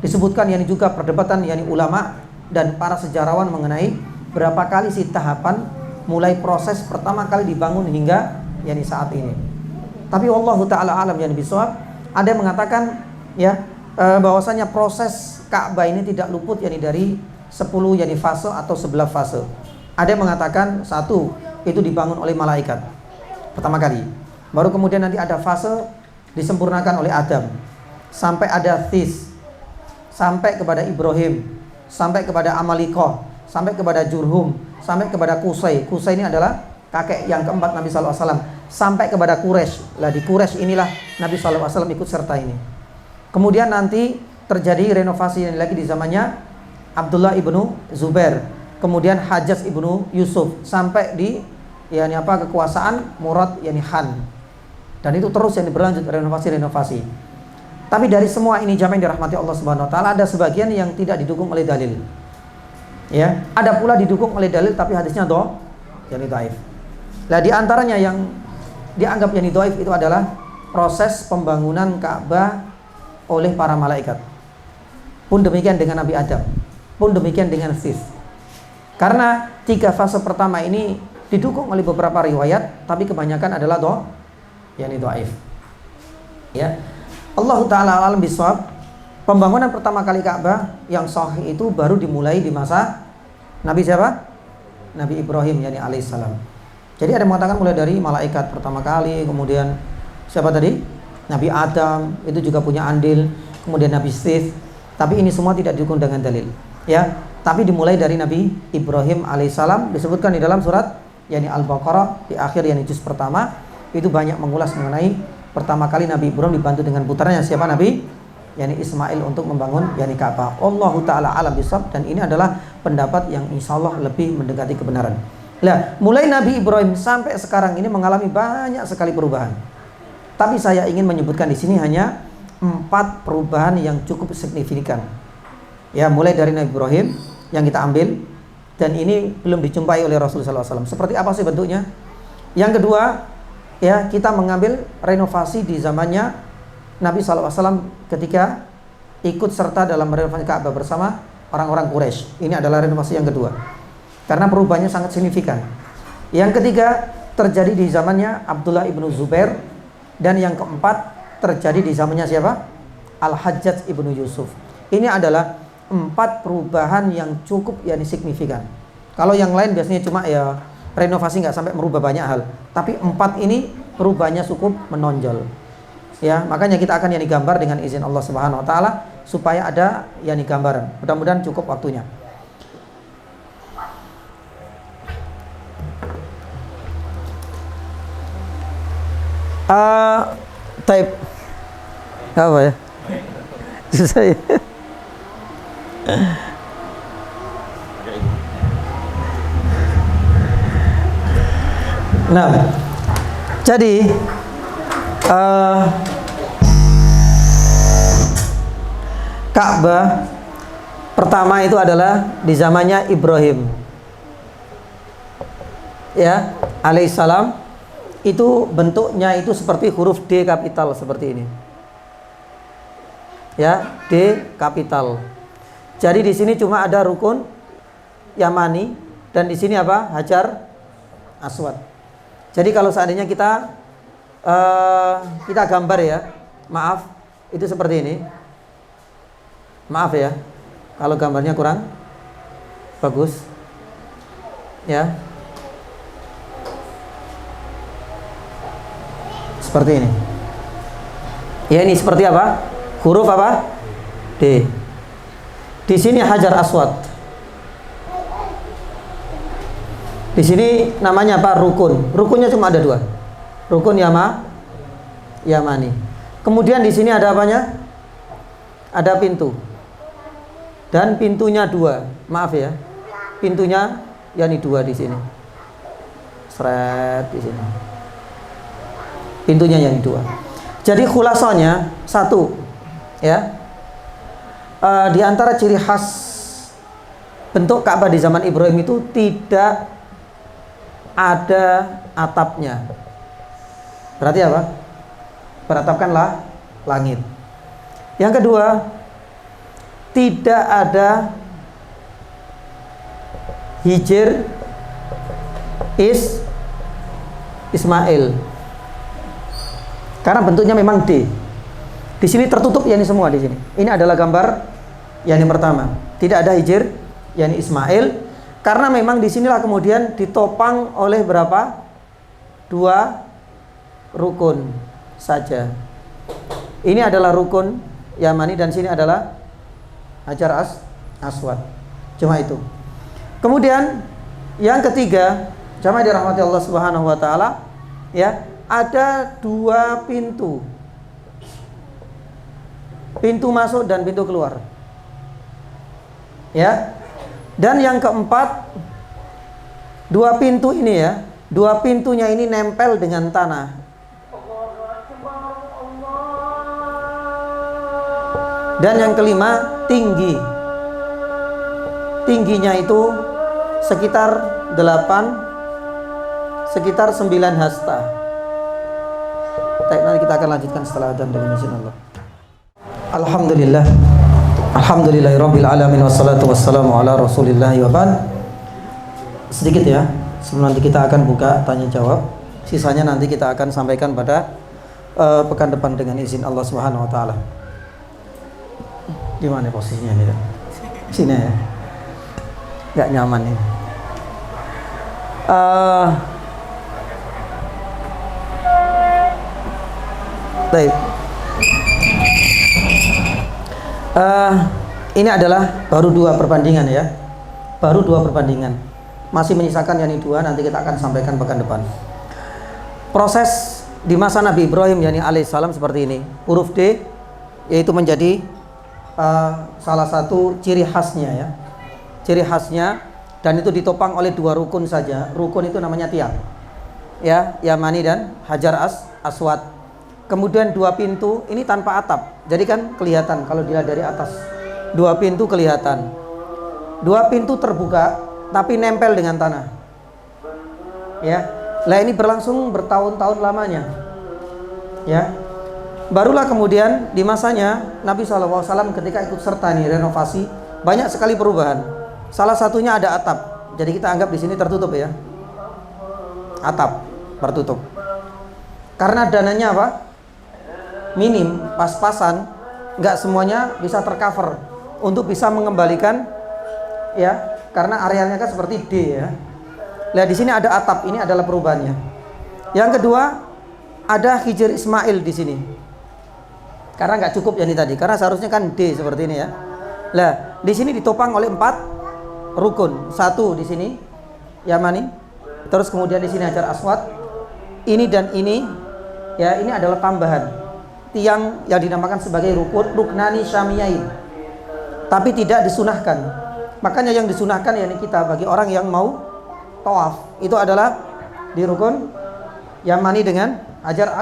Speaker 2: Disebutkan juga perdebatan ulama dan para sejarawan mengenai berapa kali sih tahapan mulai proses pertama kali dibangun hingga saat ini. Tapi wallahu taala alam bisawab, ada yang mengatakan bahwasanya proses Ka'bah ini tidak luput dari 10 fase atau 11 fase. Ada yang mengatakan satu itu dibangun oleh malaikat pertama kali, baru kemudian nanti ada fase disempurnakan oleh Adam, sampai ada This, sampai kepada Ibrahim, sampai kepada Amalikoh, sampai kepada Jurhum, sampai kepada Qusay. Qusay ini adalah kakek yang keempat Nabi SAW, sampai kepada Quraisy. Lah di Quraisy inilah Nabi SAW ikut serta ini. Kemudian nanti terjadi renovasi yang lagi di zamannya Abdullah ibnu Zubair, kemudian Hajjaj ibnu Yusuf, sampai di kekuasaan Murad Han. Dan itu terus berlanjut renovasi. Tapi dari semua ini jamaah yang dirahmati Allah Subhanahu wa taala, ada sebagian yang tidak didukung oleh dalil. Ada pula didukung oleh dalil tapi hadisnya dhaif. Lah di antaranya yang dianggap dhaif itu adalah proses pembangunan Ka'bah oleh para malaikat. Pun demikian dengan Nabi Adam, pun demikian dengan This. Karena 3 fase pertama ini didukung oleh beberapa riwayat, tapi kebanyakan adalah dhaif. Allah taala alam bisawab. Pembangunan pertama kali Ka'bah yang sahih itu baru dimulai di masa Nabi siapa? Nabi Ibrahim alaihissalam. Jadi ada yang mengatakan mulai dari malaikat pertama kali, kemudian siapa tadi? Nabi Adam itu juga punya andil, kemudian Nabi This. Tapi ini semua tidak didukung dengan dalil. Tapi dimulai dari Nabi Ibrahim alaihissalam, disebutkan di dalam surat Al-Baqarah di akhir juz pertama, itu banyak mengulas mengenai pertama kali Nabi Ibrahim dibantu dengan putranya siapa? Nabi Ismail untuk membangun Ka'bah. Allahu taala alam bisawab, dan ini adalah pendapat yang insyaallah lebih mendekati kebenaran. Lah, mulai Nabi Ibrahim sampai sekarang ini mengalami banyak sekali perubahan. Tapi saya ingin menyebutkan di sini hanya 4 perubahan yang cukup signifikan. Mulai dari Nabi Ibrahim yang kita ambil, dan ini belum dijumpai oleh Rasulullah SAW. Seperti apa sih bentuknya? Yang kedua, kita mengambil renovasi di zamannya Nabi SAW ketika ikut serta dalam renovasi Ka'bah bersama orang-orang Quraisy. Ini adalah renovasi yang kedua, karena perubahannya sangat signifikan. Yang ketiga terjadi di zamannya Abdullah ibnu Zubair, dan yang keempat terjadi di zamannya siapa? Al-Hajjaj ibnu Yusuf. Ini adalah 4 perubahan yang cukup signifikan. Kalau yang lain biasanya cuma ya renovasi, nggak sampai merubah banyak hal. Tapi 4 ini perubahannya cukup menonjol. Ya, makanya kita akan gambar dengan izin Allah Subhanahu wa taala supaya ada gambaran. Mudah-mudahan cukup waktunya. Type apa ya? Susah ya. Nah, jadi Ka'bah pertama itu adalah di zamannya Ibrahim, ya, alaihissalam. Itu bentuknya itu seperti huruf D kapital seperti ini, ya, D kapital. Jadi di sini cuma ada rukun Yamani dan di sini apa? Hajar Aswad. Jadi kalau seandainya kita gambar ya, maaf, itu seperti ini. Maaf ya, kalau gambarnya kurang bagus, ya. Seperti ini. Ya, ini seperti apa? Huruf apa? D. Di sini Hajar Aswad. Di sini namanya apa? Rukun. Rukunnya cuma ada 2. Rukun Yamani. Kemudian di sini ada apanya? Ada pintu. Dan pintunya 2. Maaf ya. Pintunya 2 di sini. Seret di sini. Pintunya 2. Jadi khulasonya 1, ya. Di antara ciri khas bentuk Ka'bah di zaman Ibrahim itu tidak ada atapnya. Berarti apa? Beratapkanlah langit. Yang kedua, tidak ada Hijr Ismail. Karena bentuknya memang D. Di sini tertutup semua di sini. Ini adalah gambar yang pertama. Tidak ada Hijr Ismail. Karena memang di sinilah kemudian ditopang oleh berapa? 2 rukun saja. Ini adalah rukun Yamani dan sini adalah Hajar Aswad. Cuma itu. Kemudian yang ketiga, jamaah dirahmati Allah Subhanahu wa taala, ya, ada 2 pintu. Pintu masuk dan pintu keluar. Ya. Dan yang keempat, 2 pintu ini ya, 2 pintunya ini nempel dengan tanah. Dan yang kelima, tinggi. Tingginya itu sekitar 9 hasta. Nanti kita akan lanjutkan setelah adzan dengan izin Allah. Alhamdulillah. Alhamdulillahirabbil alamin wassalatu wassalamu ala Rasulillah wa ba'd. Sedikit ya, sebelum nanti kita akan buka tanya jawab. Sisanya nanti kita akan sampaikan pada pekan depan dengan izin Allah Subhanahu wa taala. Di mana posisinya ini? Sini ya. Enggak nyaman ini. Baik. Ini adalah baru 2 perbandingan ya. Baru 2 perbandingan. Masih menyisakan dua, nanti kita akan sampaikan pekan depan. Proses di masa Nabi Ibrahim alaihissalam seperti ini. Huruf D yaitu menjadi salah satu ciri khasnya ya. Ciri khasnya, dan itu ditopang oleh 2 rukun saja. Rukun itu namanya tiang. Ya, Yamani dan Hajar Aswad. Kemudian 2 pintu ini tanpa atap. Jadi kan kelihatan kalau dilihat dari atas. 2 pintu kelihatan. 2 pintu terbuka tapi nempel dengan tanah. Ya. Lah ini berlangsung bertahun-tahun lamanya. Ya. Barulah kemudian di masanya Nabi SAW ketika ikut serta nih renovasi, banyak sekali perubahan. Salah satunya ada atap. Jadi kita anggap di sini tertutup ya. Atap tertutup. Karena dananya apa? Minim, pas-pasan, nggak semuanya bisa tercover. untuk bisa mengembalikan, ya, karena arealnya kan seperti D ya. Lihat di sini ada atap, ini adalah perubahannya. Yang kedua, ada Hijr Ismail di sini. Karena nggak cukup yang ini tadi, karena seharusnya kan D seperti ini ya. Lah, di sini ditopang oleh 4 rukun. 1 di sini Yamani, terus kemudian di sini Hajar Aswad. Ini dan ini, ya, ini adalah tambahan tiang yang dinamakan sebagai ruknani syamiyain. Tapi tidak disunahkan. Makanya yang disunahkan yakni kita bagi orang yang mau tawaf itu adalah di rukun Yamani dengan Hajar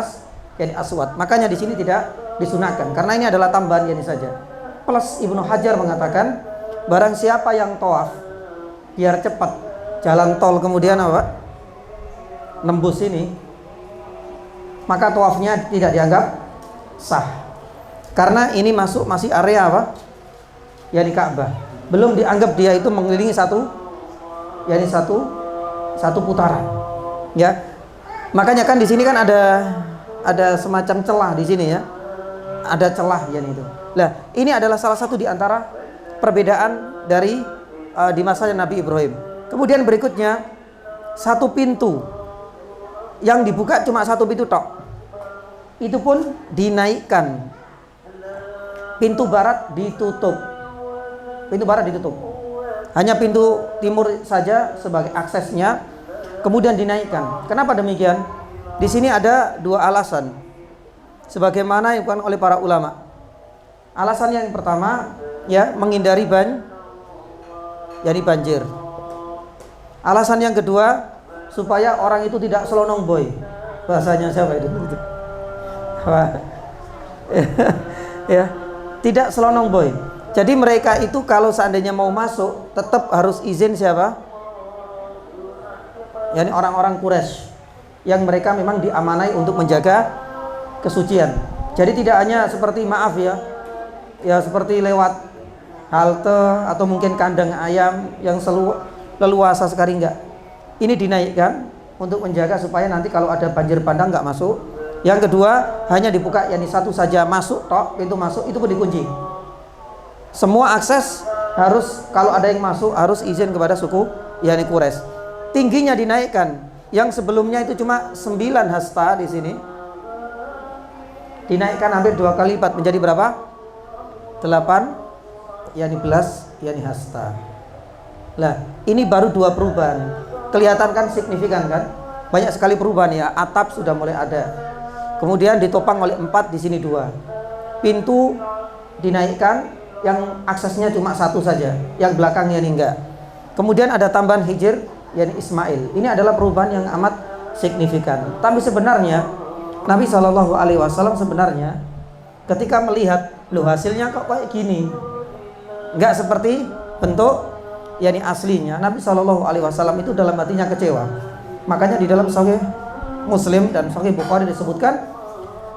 Speaker 2: Aswad. Makanya di sini tidak disunahkan karena ini adalah tambahan ini saja. Plus Ibnu Hajar mengatakan barang siapa yang tawaf biar cepat jalan tol kemudian apa? Nembus ini, maka tawafnya tidak dianggap sah. Karena ini masih area apa? Yani Ka'bah. Belum dianggap dia itu mengelilingi satu putaran. Ya. Makanya kan di sini kan ada semacam celah di sini ya. Ada celah yani itu. Nah, ini adalah salah satu di antara perbedaan dari di masanya Nabi Ibrahim. Kemudian berikutnya, satu pintu yang dibuka cuma satu pintu tok. Itu pun dinaikkan. Pintu barat ditutup. Hanya pintu timur saja sebagai aksesnya, kemudian dinaikkan. Kenapa demikian? Di sini ada 2 alasan. Sebagaimana yang dilakukan oleh para ulama. Alasan yang pertama, ya, menghindari banjir. Alasan yang kedua, supaya orang itu tidak selonong boy. Bahasanya siapa itu? Ya, tidak selonong boy. Jadi mereka itu kalau seandainya mau masuk tetap harus izin siapa? Yani orang-orang Quraisy yang mereka memang diamanai untuk menjaga kesucian. Jadi tidak hanya seperti maaf ya seperti lewat halte atau mungkin kandang ayam yang leluasa sekali, enggak. Ini dinaikkan untuk menjaga supaya nanti kalau ada banjir bandang enggak masuk. Yang kedua, hanya dibuka yakni satu saja masuk tok, pintu masuk itu pun dikunci. Semua akses harus, kalau ada yang masuk harus izin kepada suku yakni Quraisy. Tingginya dinaikkan. Yang sebelumnya itu cuma 9 hasta di sini. Dinaikkan hampir 2 kali lipat menjadi berapa? 8 yakni belas yakni hasta. Lah, ini baru 2 perubahan. Kelihatan kan signifikan kan? Banyak sekali perubahan ya. Atap sudah mulai ada. Kemudian ditopang oleh 4 di sini 2. Pintu dinaikkan, yang aksesnya cuma 1 saja, yang belakangnya ini enggak. Kemudian ada tambahan Hijr yakni Ismail. Ini adalah perubahan yang amat signifikan. Tapi sebenarnya Nabi SAW sebenarnya ketika melihat loh hasilnya kok kayak gini, enggak seperti bentuk yakni aslinya, Nabi SAW itu dalam hatinya kecewa. Makanya di dalam Sahih Muslim dan Sahih Bukhari disebutkan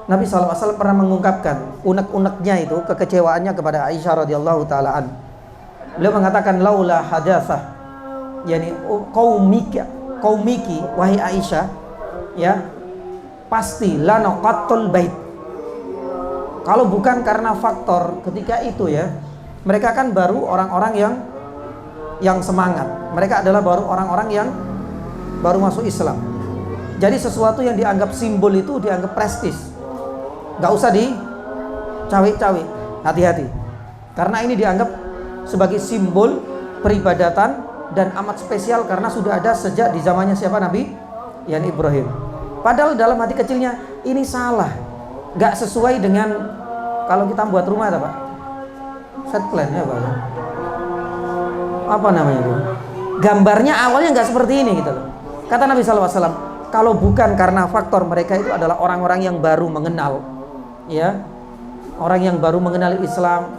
Speaker 2: Nabi SAW pernah mengungkapkan unek-uneknya itu, kekecewaannya kepada Aisyah radhiyallahu taala an. Beliau mengatakan laula hadatsah yani qaumiki wahai Aisyah, ya, pasti lanaqatul bait. Kalau bukan karena faktor ketika itu ya, mereka kan baru orang-orang yang semangat. Mereka adalah baru orang-orang yang baru masuk Islam. Jadi sesuatu yang dianggap simbol itu dianggap prestis. Gak usah dicawi-cawi, hati-hati. Karena ini dianggap sebagai simbol peribadatan dan amat spesial karena sudah ada sejak di zamannya siapa? Nabi yakni Ibrahim. Padahal dalam hati kecilnya ini salah, gak sesuai dengan kalau kita buat rumah apa? Set plan ya Pak. Apa namanya itu? Gambarnya awalnya gak seperti ini gitu loh. Kata Nabi SAW, kalau bukan karena faktor mereka itu adalah orang-orang yang baru mengenal, ya, orang yang baru mengenal Islam,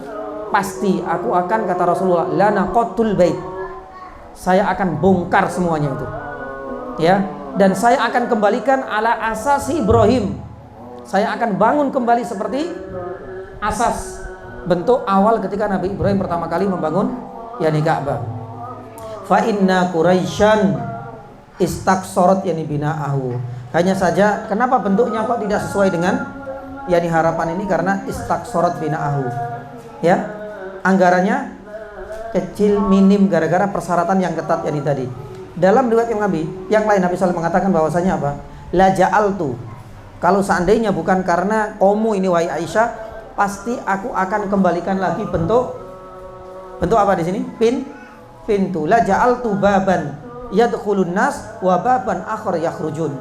Speaker 2: pasti aku akan, kata Rasulullah, lanaqatul bait, saya akan bongkar semuanya itu, ya, dan saya akan kembalikan ala asasi Ibrahim, saya akan bangun kembali seperti asas bentuk awal ketika Nabi Ibrahim pertama kali membangun yakni Ka'bah. Fa inna Quraisyan istaqsarat yani bina'ahu. Hanya saja kenapa bentuknya kok tidak sesuai dengan yakni harapan ini, karena istaqsarat bina'ahu. Ya. anggarannya kecil, minim, gara-gara persyaratan yang ketat yang tadi. Dalam riwayat yang lain Nabi SAW mengatakan bahwasanya apa? La ja'altu, kalau seandainya bukan karena kamu ini wahai Aisyah, pasti aku akan kembalikan lagi bentuk apa di sini? Pintu. La ja'altu baban yadkhulun nas wa baban akhar yakhrujun.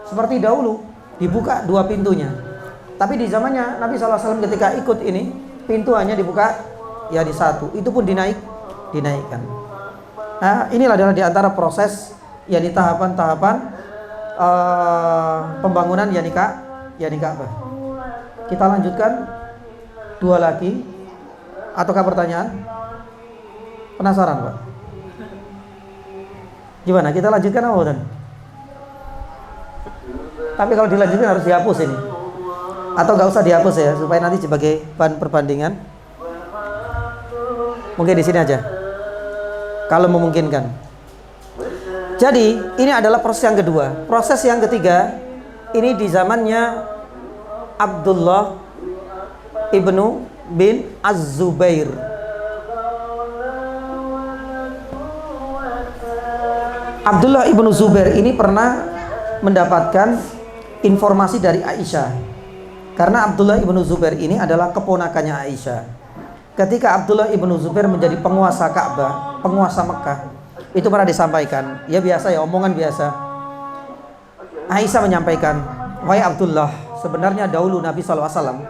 Speaker 2: Seperti dahulu dibuka dua pintunya. Tapi di zamannya Nabi SAW ketika ikut ini, pintu hanya dibuka ya di satu. Itu pun dinaikkan. Nah, inilah adalah di antara proses yakni tahapan-tahapan pembangunan yakni Ka'bah. Kita lanjutkan dua lagi. Ataukah pertanyaan? Penasaran, Pak? Gimana? Kita lanjutkan apa, Bang? Tapi kalau dilanjutkan harus dihapus ini. Atau nggak usah dihapus ya, supaya nanti sebagai bahan perbandingan. Mungkin di sini aja, kalau memungkinkan. Jadi ini adalah proses yang kedua. Proses yang ketiga ini di zamannya Abdullah ibnu bin Az-Zubair. Abdullah ibnu Zubair ini pernah mendapatkan informasi dari Aisyah. Karena Abdullah ibnu Zubair ini adalah keponakannya Aisyah. Ketika Abdullah ibnu Zubair menjadi penguasa Ka'bah, penguasa Mekah, itu pernah disampaikan. Ya biasa ya, omongan biasa. Aisyah menyampaikan, wahai Abdullah, sebenarnya dahulu Nabi SAW,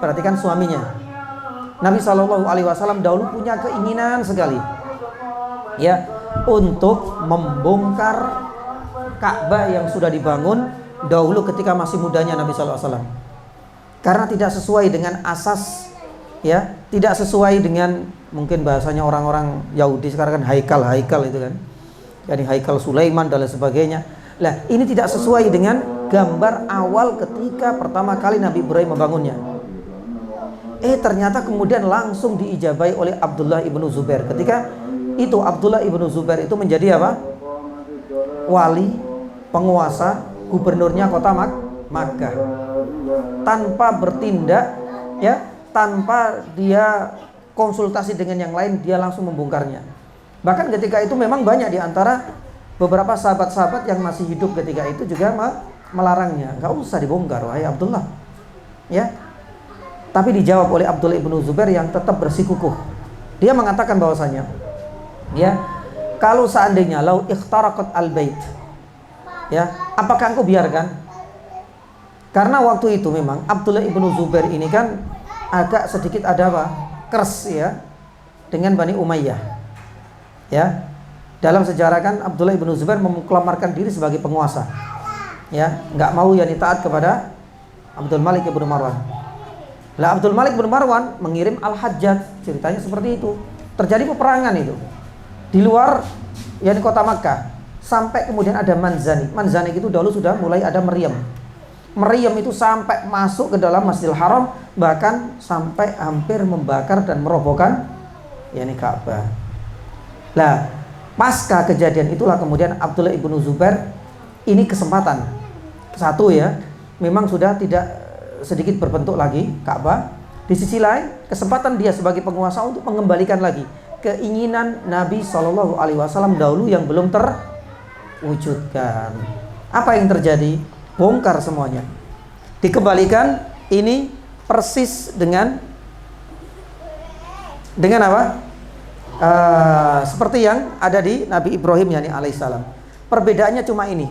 Speaker 2: perhatikan suaminya, Nabi SAW dahulu punya keinginan sekali, ya, untuk membongkar Ka'bah yang sudah dibangun dahulu ketika masih mudanya Nabi SAW. Karena tidak sesuai dengan asas, ya, tidak sesuai dengan mungkin bahasanya orang-orang Yahudi sekarang kan haikal itu kan, jadi haikal Sulaiman dan lain sebagainya. Lah ini tidak sesuai dengan gambar awal ketika pertama kali Nabi Ibrahim membangunnya. Ternyata kemudian langsung diijabahi oleh Abdullah ibnu Zubair. Ketika itu Abdullah ibnu Zubair itu menjadi apa? Wali, penguasa, gubernurnya kota Makkah. Tanpa bertindak, ya, tanpa dia konsultasi dengan yang lain, dia langsung membongkarnya. Bahkan ketika itu memang banyak di antara beberapa sahabat-sahabat yang masih hidup ketika itu juga melarangnya. Gak usah dibongkar, wahai Abdullah, ya. Tapi dijawab oleh Abdullah ibnu Zubair yang tetap bersikukuh. Dia mengatakan bahwasanya, ya, kalau seandainya lau ikhtaraqat al-bait, ya, apakah engkau biarkan? Karena waktu itu memang Abdullah ibnu Zubair ini kan agak sedikit ada apa? Keras ya dengan Bani Umayyah. Ya. Dalam sejarah kan Abdullah ibnu Zubair memproklamarkan diri sebagai penguasa. Ya, enggak mau yakni taat kepada Abdul Malik ibnu Marwan. Lah Abdul Malik ibnu Marwan mengirim Al-Hajjaj, ceritanya seperti itu. Terjadi peperangan itu di luar yakni kota Makkah, sampai kemudian ada Manzanik. Manzanik itu dahulu sudah mulai ada meriam. Meriam itu sampai masuk ke dalam Masjidil Haram, bahkan sampai hampir membakar dan merobohkan yakni Ka'bah. Lah, pasca kejadian itulah kemudian Abdullah ibnu Zubair ini kesempatan satu ya, memang sudah tidak sedikit berbentuk lagi Ka'bah. Di sisi lain, kesempatan dia sebagai penguasa untuk mengembalikan lagi keinginan Nabi SAW dahulu yang belum terwujudkan. Apa yang terjadi? Bongkar semuanya, dikembalikan. Ini persis dengan apa? Seperti yang ada di Nabi Ibrahim yakni alaihissalam. Perbedaannya cuma ini,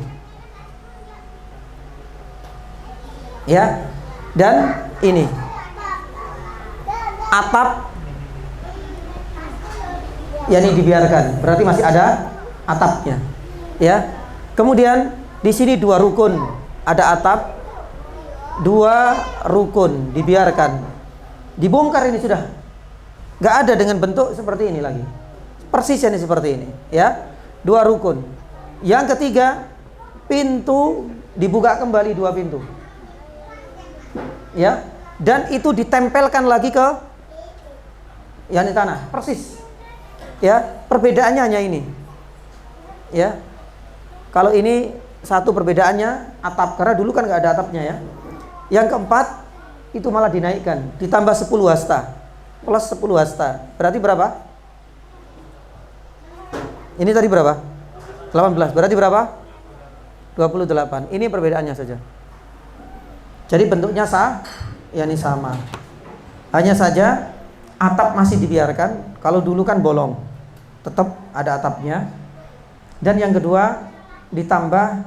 Speaker 2: ya, dan ini atap yakni dibiarkan, berarti masih ada atapnya, ya. Kemudian di sini dua rukun, ada atap, dua rukun dibiarkan. Dibongkar ini sudah nggak ada dengan bentuk seperti ini lagi, persis ini seperti ini, ya, dua rukun. Yang ketiga, pintu dibuka kembali, dua pintu, ya, dan itu ditempelkan lagi ke yakni tanah, persis, ya. Perbedaannya hanya ini, ya. Kalau ini satu perbedaannya atap, karena dulu kan nggak ada atapnya, ya. Yang keempat itu malah dinaikkan, ditambah 10 hasta. plus 10 hasta. Berarti berapa? Ini tadi berapa? 18. Berarti berapa? 28. Ini perbedaannya saja. Jadi bentuknya yakni sama. Hanya saja atap masih dibiarkan. Kalau dulu kan bolong, tetap ada atapnya. Dan yang kedua, ditambah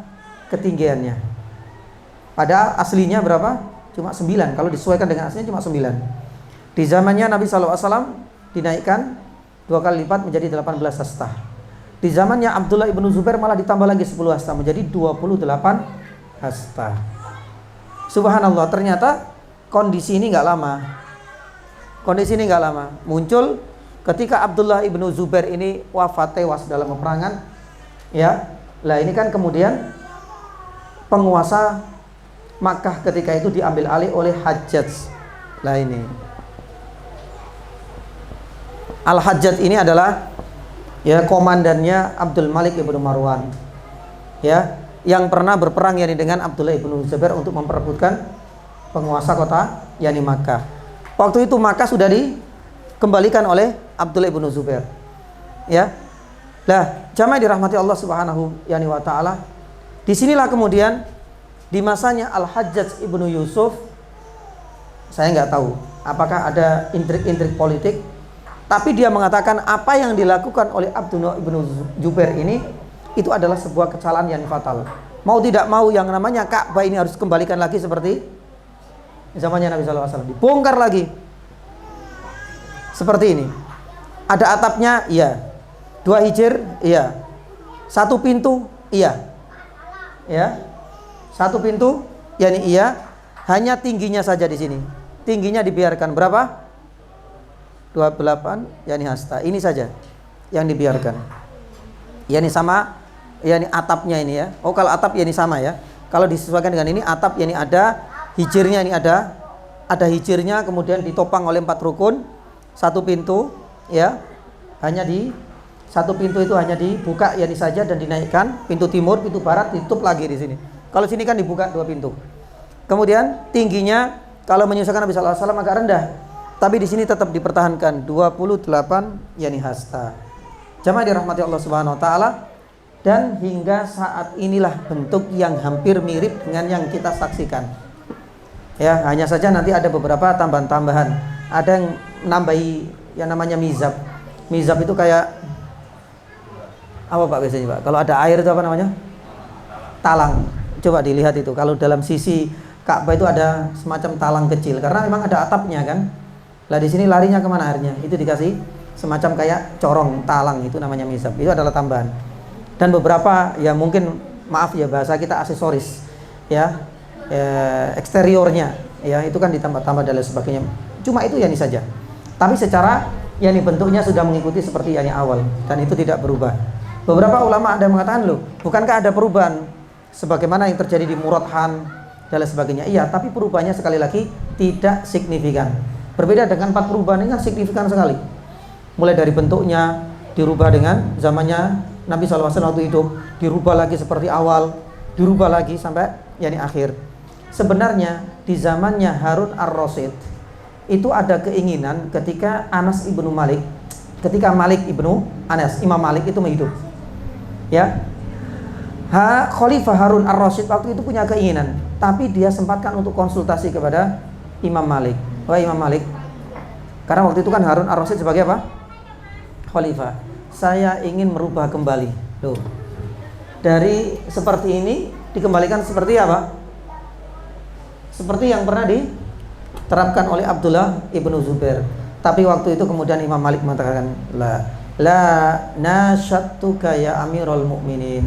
Speaker 2: ketinggiannya. Padahal aslinya berapa? Cuma 9. Kalau disesuaikan dengan aslinya cuma 9. Di zamannya Nabi SAW dinaikkan 2 kali lipat menjadi 18 hasta. Di zamannya Abdullah ibnu Zubair malah ditambah lagi 10 hasta menjadi 28 hasta. Subhanallah, ternyata kondisi ini nggak lama. Kondisi ini nggak lama. Muncul ketika Abdullah ibnu Zubair ini wafat, tewas dalam peperangan. Ya, lah ini kan kemudian penguasa Makkah ketika itu diambil alih oleh Hajjaj. Lah ini Al-Hajjaj ini adalah ya komandannya Abdul Malik ibnu Marwan, ya, yang pernah berperang yakni dengan Abdullah ibnu Zubair untuk memperebutkan penguasa kota yakni Makkah. Waktu itu Makkah sudah dikembalikan oleh Abdullah ibnu Zubair, ya. Lah, jamaah dirahmati Allah Subhanahu wa taala. Disinilah kemudian di masanya Al-Hajjaj ibnu Yusuf, saya nggak tahu apakah ada intrik-intrik politik, tapi dia mengatakan apa yang dilakukan oleh Abdullah ibnu Zubair ini itu adalah sebuah kesalahan yang fatal. Mau tidak mau yang namanya Ka'bah ini harus kembalikan lagi seperti zamannya Nabi SAW. Dibongkar lagi seperti ini. Ada atapnya, iya. 2 hijir, iya. 1 pintu, iya. Ya. 1 pintu, yakni iya. Hanya tingginya saja di sini. Tingginya dibiarkan berapa? 28 yakni hasta. Ini saja yang dibiarkan. Yani sama, yani atapnya ini ya. Oh, kalau atap yani sama ya. Kalau disesuaikan dengan ini atap yani ada hijirnya, ini ada hijirnya, kemudian ditopang oleh 4 rukun, 1 pintu ya. Hanya di 1 pintu itu hanya dibuka yani saja dan dinaikkan, pintu timur, pintu barat ditutup lagi di sini. Kalau sini kan dibuka 2 pintu. Kemudian tingginya kalau menyesuaikan Nabi sallallahu alaihi wasallam agak rendah. Tapi di sini tetap dipertahankan 28 yani hasta. Jamaah dirahmati Allah Subhanahu wa taala, dan hingga saat inilah bentuk yang hampir mirip dengan yang kita saksikan. Ya, hanya saja nanti ada beberapa tambahan-tambahan. Ada yang nambahi yang namanya mizab. Mizab itu kayak apa Pak biasanya, Pak? Kalau ada air itu apa namanya? Talang. Coba dilihat itu. Kalau dalam sisi Ka'bah itu ada semacam talang kecil karena memang ada atapnya kan. Lah di sini larinya kemana airnya? Itu dikasih semacam kayak corong talang, itu namanya mizab. Itu adalah tambahan. Dan beberapa ya mungkin maaf ya bahasa kita aksesoris ya, eksteriornya ya itu kan ditambah-tambah dan lain sebagainya. Cuma itu yani saja. Tapi secara yani bentuknya sudah mengikuti seperti yani awal dan itu tidak berubah. Beberapa ulama ada yang mengatakan loh, bukankah ada perubahan sebagaimana yang terjadi di Muradhan dan lain sebagainya? Iya, tapi perubahannya sekali lagi tidak signifikan. Berbeda dengan 4 perubahan ini kan signifikan sekali. Mulai dari bentuknya dirubah dengan zamannya Nabi SAW waktu itu, dirubah lagi seperti awal, dirubah lagi sampai yani akhir. Sebenarnya di zamannya Harun ar-Rasyid itu ada keinginan ketika Malik ibnu Anas, Imam Malik itu hidup. Ya. Khalifah Harun ar-Rasyid waktu itu punya keinginan, tapi dia sempatkan untuk konsultasi kepada Imam Malik. Wahai Imam Malik, karena waktu itu kan Harun ar-Rasyid sebagai apa? Khalifah. Saya ingin merubah kembali. Loh. Dari seperti ini dikembalikan seperti apa? Seperti yang pernah diterapkan oleh Abdullah ibnu Zubair. Tapi waktu itu kemudian Imam Malik mengatakan, la nasyattuka ya Amirul Mukminin.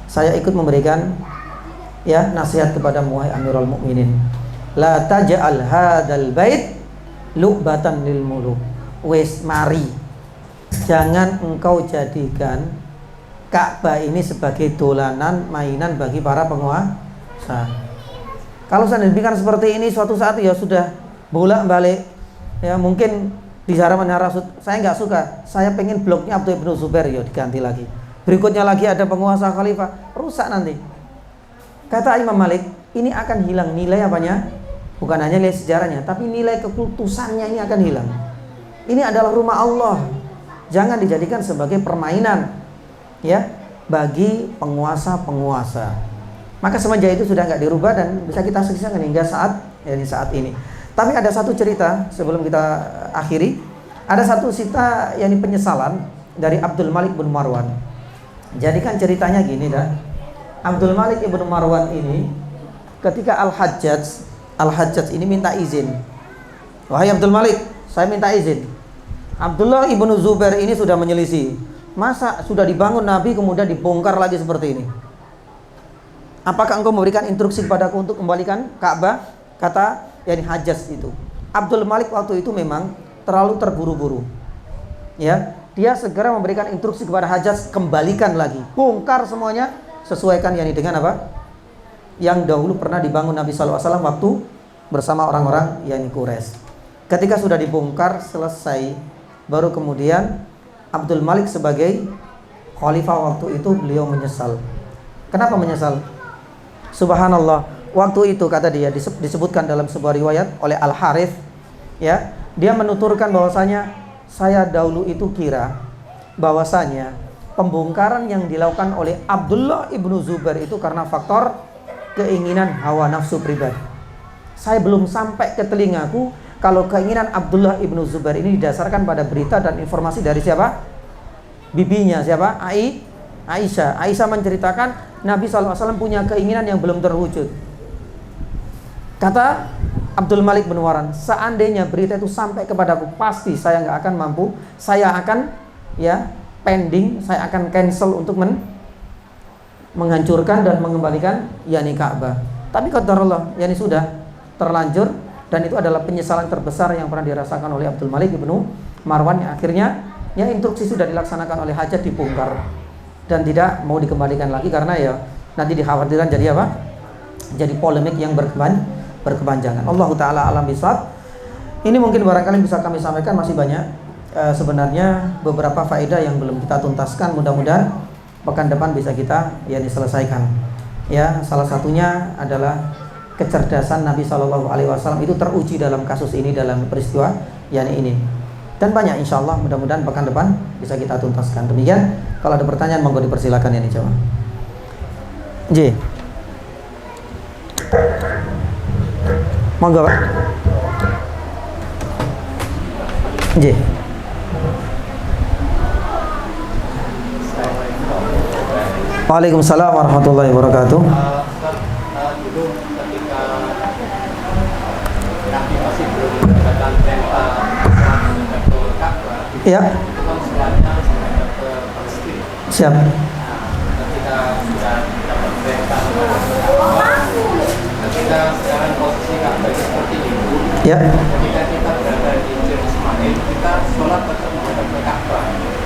Speaker 2: Saya ikut memberikan ya nasihat kepada wahai Amirul Mukminin. La taj'al hadzal bait lu'batan lil muluk. Wes mari, jangan engkau jadikan Ka'bah ini sebagai dolanan mainan bagi para penguasa. Kalau saya demikian seperti ini suatu saat ya sudah bolak-balik ya, mungkin di hadapan Rasul saya nggak suka, saya pengen bloknya Abdullah ibnu Zubair ya diganti lagi. Berikutnya lagi ada penguasa khalifah, rusak nanti. Kata Imam Malik, ini akan hilang nilai apanya? Bukan hanya nilai sejarahnya, tapi nilai kekultusannya ini akan hilang. Ini adalah rumah Allah. Jangan dijadikan sebagai permainan ya bagi penguasa-penguasa. Maka semenjak itu sudah nggak dirubah dan bisa kita saksikan hingga saat ini. Tapi ada satu cerita sebelum kita akhiri. Ada satu cerita yang penyesalan dari Abdul Malik bin Marwan. Jadi kan ceritanya gini dah. Abdul Malik bin Marwan ini ketika Al-Hajjaj ini minta izin. Wahai Abdul Malik, saya minta izin. Abdullah ibnu Zubair ini sudah menyelisih. Masa sudah dibangun Nabi kemudian dibongkar lagi seperti ini? Apakah engkau memberikan instruksi kepadaku untuk kembalikan Ka'bah? Kata Hajjaj itu. Abdul Malik waktu itu memang terlalu terburu-buru. Ya, dia segera memberikan instruksi kepada Hajjaj, kembalikan lagi, bongkar semuanya, sesuaikan dengan apa? Yang dahulu pernah dibangun Nabi SAW waktu bersama orang-orang Quraisy. Ketika sudah dibongkar selesai, baru kemudian Abdul Malik sebagai khalifah waktu itu beliau menyesal. Kenapa menyesal? Subhanallah, waktu itu kata dia disebutkan dalam sebuah riwayat oleh Al-Harith, ya, dia menuturkan bahwasanya saya dahulu itu kira bahwasanya pembongkaran yang dilakukan oleh Abdullah ibnu Zubair itu karena faktor keinginan hawa nafsu pribadi. Saya belum sampai ke telingaku kalau keinginan Abdullah ibnu Zubair ini didasarkan pada berita dan informasi dari siapa? Bibinya siapa? Aisyah. Aisyah menceritakan Nabi SAW punya keinginan yang belum terwujud. Kata Abdul Malik bin Marwan, seandainya berita itu sampai kepadaku, pasti saya nggak akan mampu. Saya akan pending, saya akan cancel untuk menghancurkan dan mengembalikan Ka'bah. Tapi qadarullah, sudah terlanjur, dan itu adalah penyesalan terbesar yang pernah dirasakan oleh Abdul Malik bin Marwan. Akhirnya instruksi sudah dilaksanakan oleh Hajjaj, dibongkar dan tidak mau dikembalikan lagi karena nanti dikhawatirkan jadi apa? Jadi polemik yang berkepanjangan. Allah Ta'ala alam bisawab. Ini mungkin barangkali bisa kami sampaikan, masih banyak sebenarnya beberapa faedah yang belum kita tuntaskan. Mudah-mudahan pekan depan bisa kita diselesaikan. Ya, salah satunya adalah kecerdasan Nabi SAW itu teruji dalam kasus ini, dalam peristiwa ini. Dan banyak, insya Allah mudah-mudahan pekan depan bisa kita tuntaskan. Demikian, kalau ada pertanyaan monggo dipersilakan jawab. J. Monggo Pak. J. Waalaikumsalam warahmatullahi wabarakatuh.
Speaker 3: Dulu ketika Nabi masih belum mendapatkan perintah ke Ka'bah,
Speaker 2: Ya.
Speaker 3: itu kan sholatnya menghadap ke Palestina.
Speaker 2: Siap.
Speaker 3: Ketika sudah dapat perintah ke Ka'bah, ketika sekarang posisi Ka'bah itu seperti itu,
Speaker 2: Ya.
Speaker 3: ketika kita berada di Masjid Ismail, kita sholat tetap menghadap ke Ka'bah.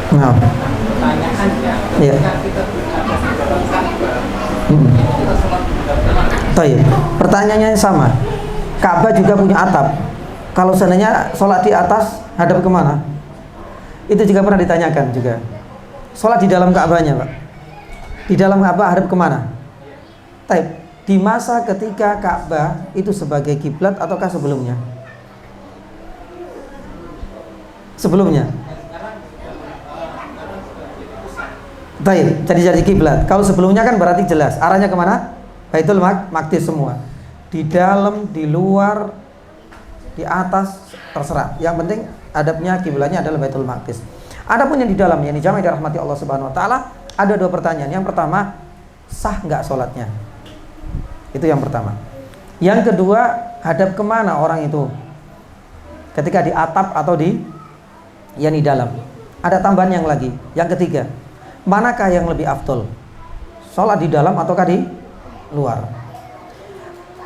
Speaker 2: Nah.
Speaker 3: Pertanyaannya,
Speaker 2: Ya.
Speaker 3: ketika kita berada di dalam Ka'bah, itu kita sholat menghadap ke mana?
Speaker 2: Baik. Pertanyaannya sama. Ka'bah juga punya atap. Kalau seandainya sholat di atas, hadap kemana? Itu juga pernah ditanyakan juga. Sholat di dalam Ka'bahnya, Pak. Di dalam Ka'bah hadap kemana? Baik. Di masa ketika Ka'bah itu sebagai kiblat ataukah sebelumnya? Sebelumnya. Baik, jadi kiblat. Kalau sebelumnya kan berarti jelas arahnya kemana? Baitul Maqdis semua. Di dalam, di luar, di atas terserah. Yang penting adabnya kiblatnya adalah Baitul Maqdis. Adapun yang di dalam, yang dijama'i dirahmati Allah Subhanahu wa taala, ada dua pertanyaan. Yang pertama, sah enggak sholatnya? Itu yang pertama. Yang kedua, hadap kemana orang itu? Ketika di atap atau di dalam. Ada tambahan yang lagi. Yang ketiga, manakah yang lebih afdol? Sholat di dalam ataukah di luar?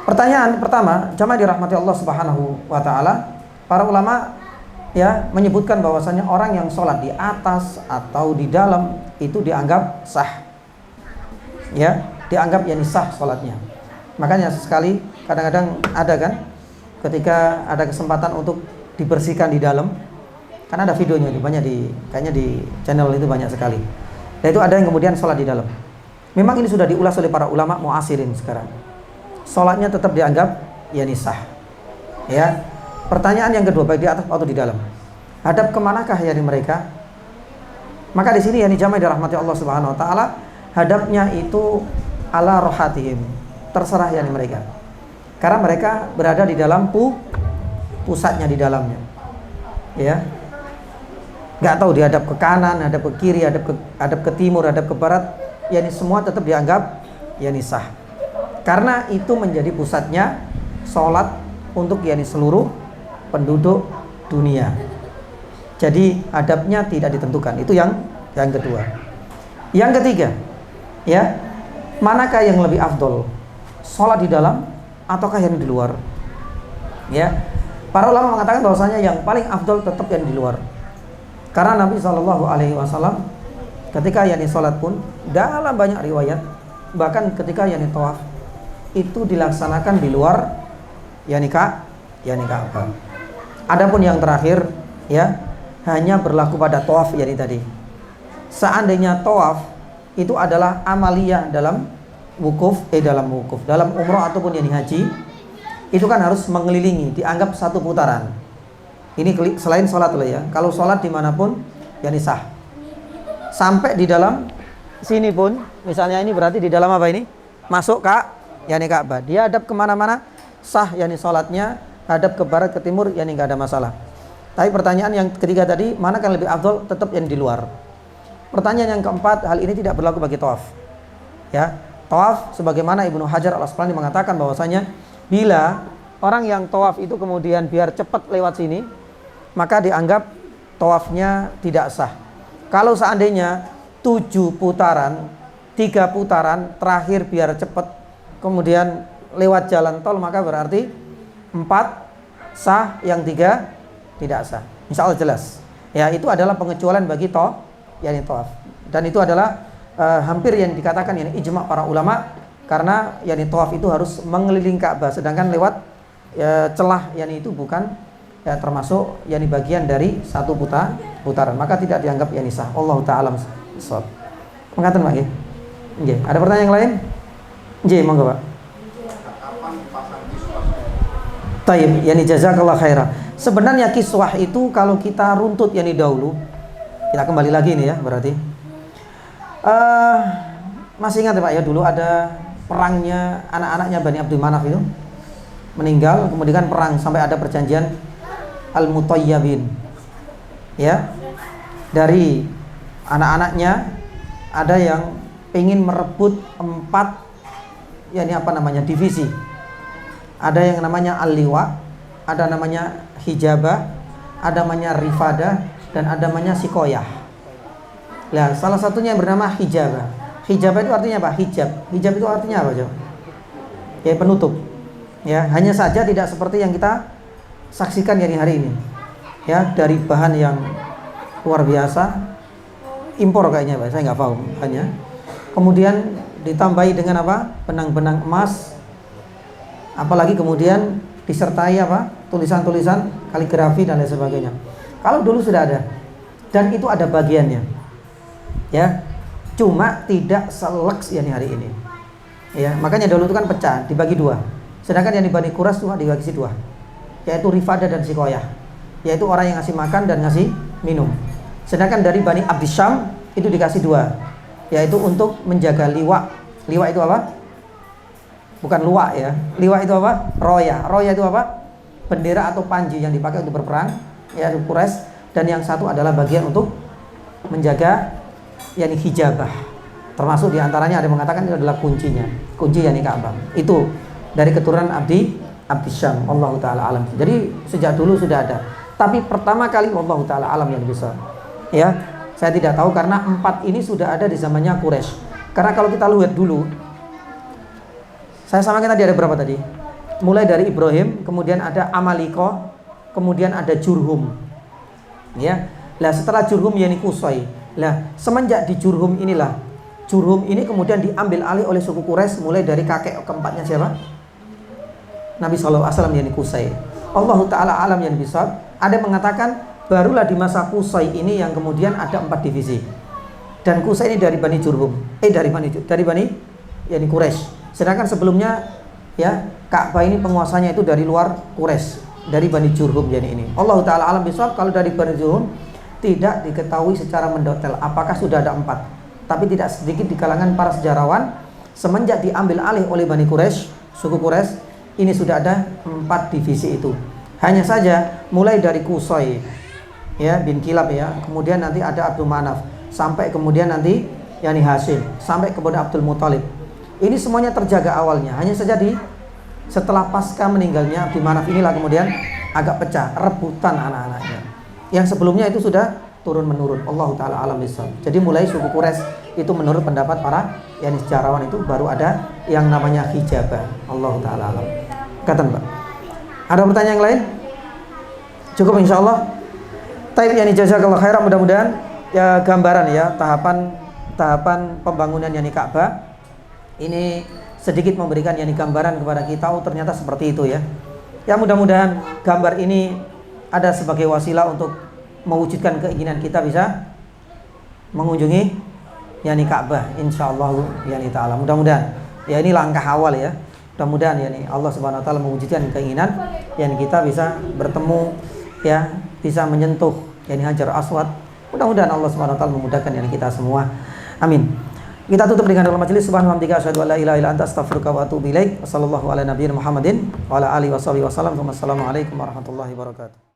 Speaker 2: Pertanyaan pertama, jamaah dirahmati Allah Subhanahu wa taala, para ulama menyebutkan bahwasanya orang yang sholat di atas atau di dalam itu dianggap sah. Dianggap sah sholatnya. Makanya sekali kadang-kadang ada kan ketika ada kesempatan untuk dibersihkan di dalam, kan ada videonya banyak kayaknya di channel itu banyak sekali. Dan itu ada yang kemudian sholat di dalam. Memang ini sudah diulas oleh para ulama mu'asirin sekarang. Sholatnya tetap dianggap sah. Ya. Pertanyaan yang kedua, baik di atas atau di dalam. Hadap kemanakah yakni mereka? Maka di sini yakni jamaah dirahmati Allah Subhanahu wa taala, hadapnya itu ala rohatihim. Terserah yakni mereka. Karena mereka berada di dalam pusatnya di dalamnya. Ya. Enggak tahu dihadap ke kanan, hadap ke kiri, hadap ke timur, hadap ke barat, yakni semua tetap dianggap yakni sah. Karena itu menjadi pusatnya salat untuk yakni seluruh penduduk dunia. Jadi hadapnya tidak ditentukan. Itu yang kedua. Yang ketiga, ya, manakah yang lebih afdol? Salat di dalam ataukah yang di luar? Ya. Para ulama mengatakan bahwasanya yang paling afdol tetap yang di luar. Karena Nabi SAW ketika yakni salat pun dalam banyak riwayat, bahkan ketika yakni tawaf itu dilaksanakan di luar yakni Ka'bah. Adapun yang terakhir, ya, hanya berlaku pada tawaf yakni tadi. Seandainya tawaf itu adalah amaliyah dalam dalam umrah ataupun yakni haji, itu kan harus mengelilingi, dianggap satu putaran. Ini selain sholat loh ya. Kalau sholat dimanapun yakni sah. Sampai di dalam sini pun, misalnya ini berarti di dalam apa ini? Masuk yakni Ka'bah. Dia hadap kemana-mana sah yakni sholatnya, hadap ke barat ke timur yakni nggak ada masalah. Tapi pertanyaan yang ketiga tadi, mana kan lebih afdol? Tetap yang di luar. Pertanyaan yang keempat, hal ini tidak berlaku bagi tawaf. Ya, tawaf sebagaimana Ibnu Hajar Al-Asqalani mengatakan bahwasanya bila orang yang tawaf itu kemudian biar cepat lewat sini, maka dianggap tawafnya tidak sah. Kalau seandainya 7 putaran, 3 putaran terakhir biar cepat kemudian lewat jalan tol, maka berarti 4 sah, yang 3 tidak sah. Insya Allah jelas. Ya, itu adalah pengecualian bagi yakni tawaf. Dan itu adalah hampir yang dikatakan yakni ijma' para ulama, karena yakni tawaf itu harus mengelilingi Ka'bah, sedangkan lewat celah yakni itu bukan termasuk yakni bagian dari satu putaran, maka tidak dianggap yakni sah. Allahu ta'ala shawab. Mengatakan Pak nggih. Nggih, ada pertanyaan yang lain? Nggih, monggo Pak. Taib, yakni jazakallah khairah. Sebenarnya kiswah itu kalau kita runtut yakni dahulu, kita kembali lagi nih ya, berarti masih ingat ya Pak ya, dulu ada perangnya anak-anaknya Bani Abdul Manaf itu meninggal, kemudian perang sampai ada perjanjian Al-Mutayyabin. Ya. Dari anak-anaknya ada yang ingin merebut 4 yakni divisi. Ada yang namanya Al-Liwa, ada namanya Hijabah, ada namanya Rifadah, dan ada namanya Sikoyah. Nah, salah satunya yang bernama Hijabah. Hijabah itu artinya apa? Hijab. Hijab itu artinya apa, coba? Ya, penutup. Ya, hanya saja tidak seperti yang kita saksikan hari ini. Ya, dari bahan yang luar biasa, impor kayaknya Pak, saya nggak paham hanya. Kemudian ditambahi dengan apa? Benang-benang emas. Apalagi kemudian disertai apa? Tulisan-tulisan kaligrafi dan lain sebagainya. Kalau dulu sudah ada, dan itu ada bagiannya, ya, cuma tidak seleks yang hari ini, ya. Makanya dulu itu kan pecah, dibagi 2. Sedangkan yang di Bani Quraisy itu dibagi 2, yaitu Rifadah dan Sikoyah, yaitu orang yang ngasih makan dan ngasih minum. Sedangkan dari Bani Abdisyam itu dikasih 2, yaitu untuk menjaga liwa. Liwa itu apa? Bukan luwak ya. Liwa itu apa? Roya. Roya itu apa? Bendera atau panji yang dipakai untuk berperang, ya, Quraisy. Dan yang satu adalah bagian untuk menjaga yakni hijabah. Termasuk diantaranya ada yang mengatakan itu adalah kuncinya, kunci yakni Ka'bah. Itu dari keturunan Abdisyam. Allahu ta'ala alam. Jadi sejak dulu sudah ada. Tapi pertama kali Allahu ta'ala alam yang besar. Ya, saya tidak tahu karena 4 ini sudah ada di zamannya Quraisy. Karena kalau kita lihat dulu, saya samakan tadi ada berapa tadi? Mulai dari Ibrahim, kemudian ada Amaliko, kemudian ada Jurhum. Ya. Lah setelah Jurhum yakni Qusay. Lah semenjak di Jurhum inilah, Jurhum ini kemudian diambil alih oleh suku Quraisy mulai dari kakek keempatnya siapa? Nabi sallallahu alaihi wasallam yakni Qusay. Allahu ta'ala alam yang bisa. Ada yang mengatakan barulah di masa Qusay ini yang kemudian ada 4 divisi. Dan Qusay ini dari Bani Jurhum. Dari Bani yakni Quraisy. Sedangkan sebelumnya ya Ka'bah ini penguasanya itu dari luar Quraisy. dari Bani Jurhum ini. Allah taala alam bisawab. Kalau dari Bani Jurhum tidak diketahui secara mendetail apakah sudah ada 4. Tapi tidak sedikit di kalangan para sejarawan semenjak diambil alih oleh Bani Quraisy, suku Quraisy, ini sudah ada 4 divisi itu. Hanya saja mulai dari Qusay ya bin Kilab ya, kemudian nanti ada Abdul Manaf, sampai kemudian nanti Yani Hashim, sampai kepada Abdul Muthalib. Ini semuanya terjaga awalnya. Hanya saja setelah pasca meninggalnya Abdul Manaf inilah kemudian agak pecah, rebutan anak-anaknya. Yang sebelumnya itu sudah turun menurun. Allah taala alam bisawab. Jadi mulai suku Quraisy itu menurut pendapat para yani sejarawan itu baru ada yang namanya hijabah. Allah taala alam. Kata Mbak. Ada pertanyaan yang lain? Cukup insyaallah. Taib yani jazakallahu khairan, mudah-mudahan ya gambaran ya tahapan pembangunan yani Ka'bah ini sedikit memberikan yani gambaran kepada kita, oh ternyata seperti itu ya. Ya mudah-mudahan gambar ini ada sebagai wasilah untuk mewujudkan keinginan kita bisa mengunjungi yani Ka'bah insyaallah yani taala. Mudah-mudahan ya ini langkah awal ya. Mudah-mudahan yani Allah Subhanahu wa taala mewujudkan keinginan yani kita bisa bertemu ya, bisa menyentuh yani Hajar Aswad. Mudah-mudahan Allah Subhanahu wa taala memudahkan yani kita semua. Amin. Kita tutup dengan doa majelis. Subhanallah wa bihamdihi asyhadu an la ilaha illa anta astaghfiruka wa atubu ilaik. Wassallallahu ala nabiyina Muhammadin wa ala alihi washabihi wasallam. Wassalamu alaikum warahmatullahi wabarakatuh.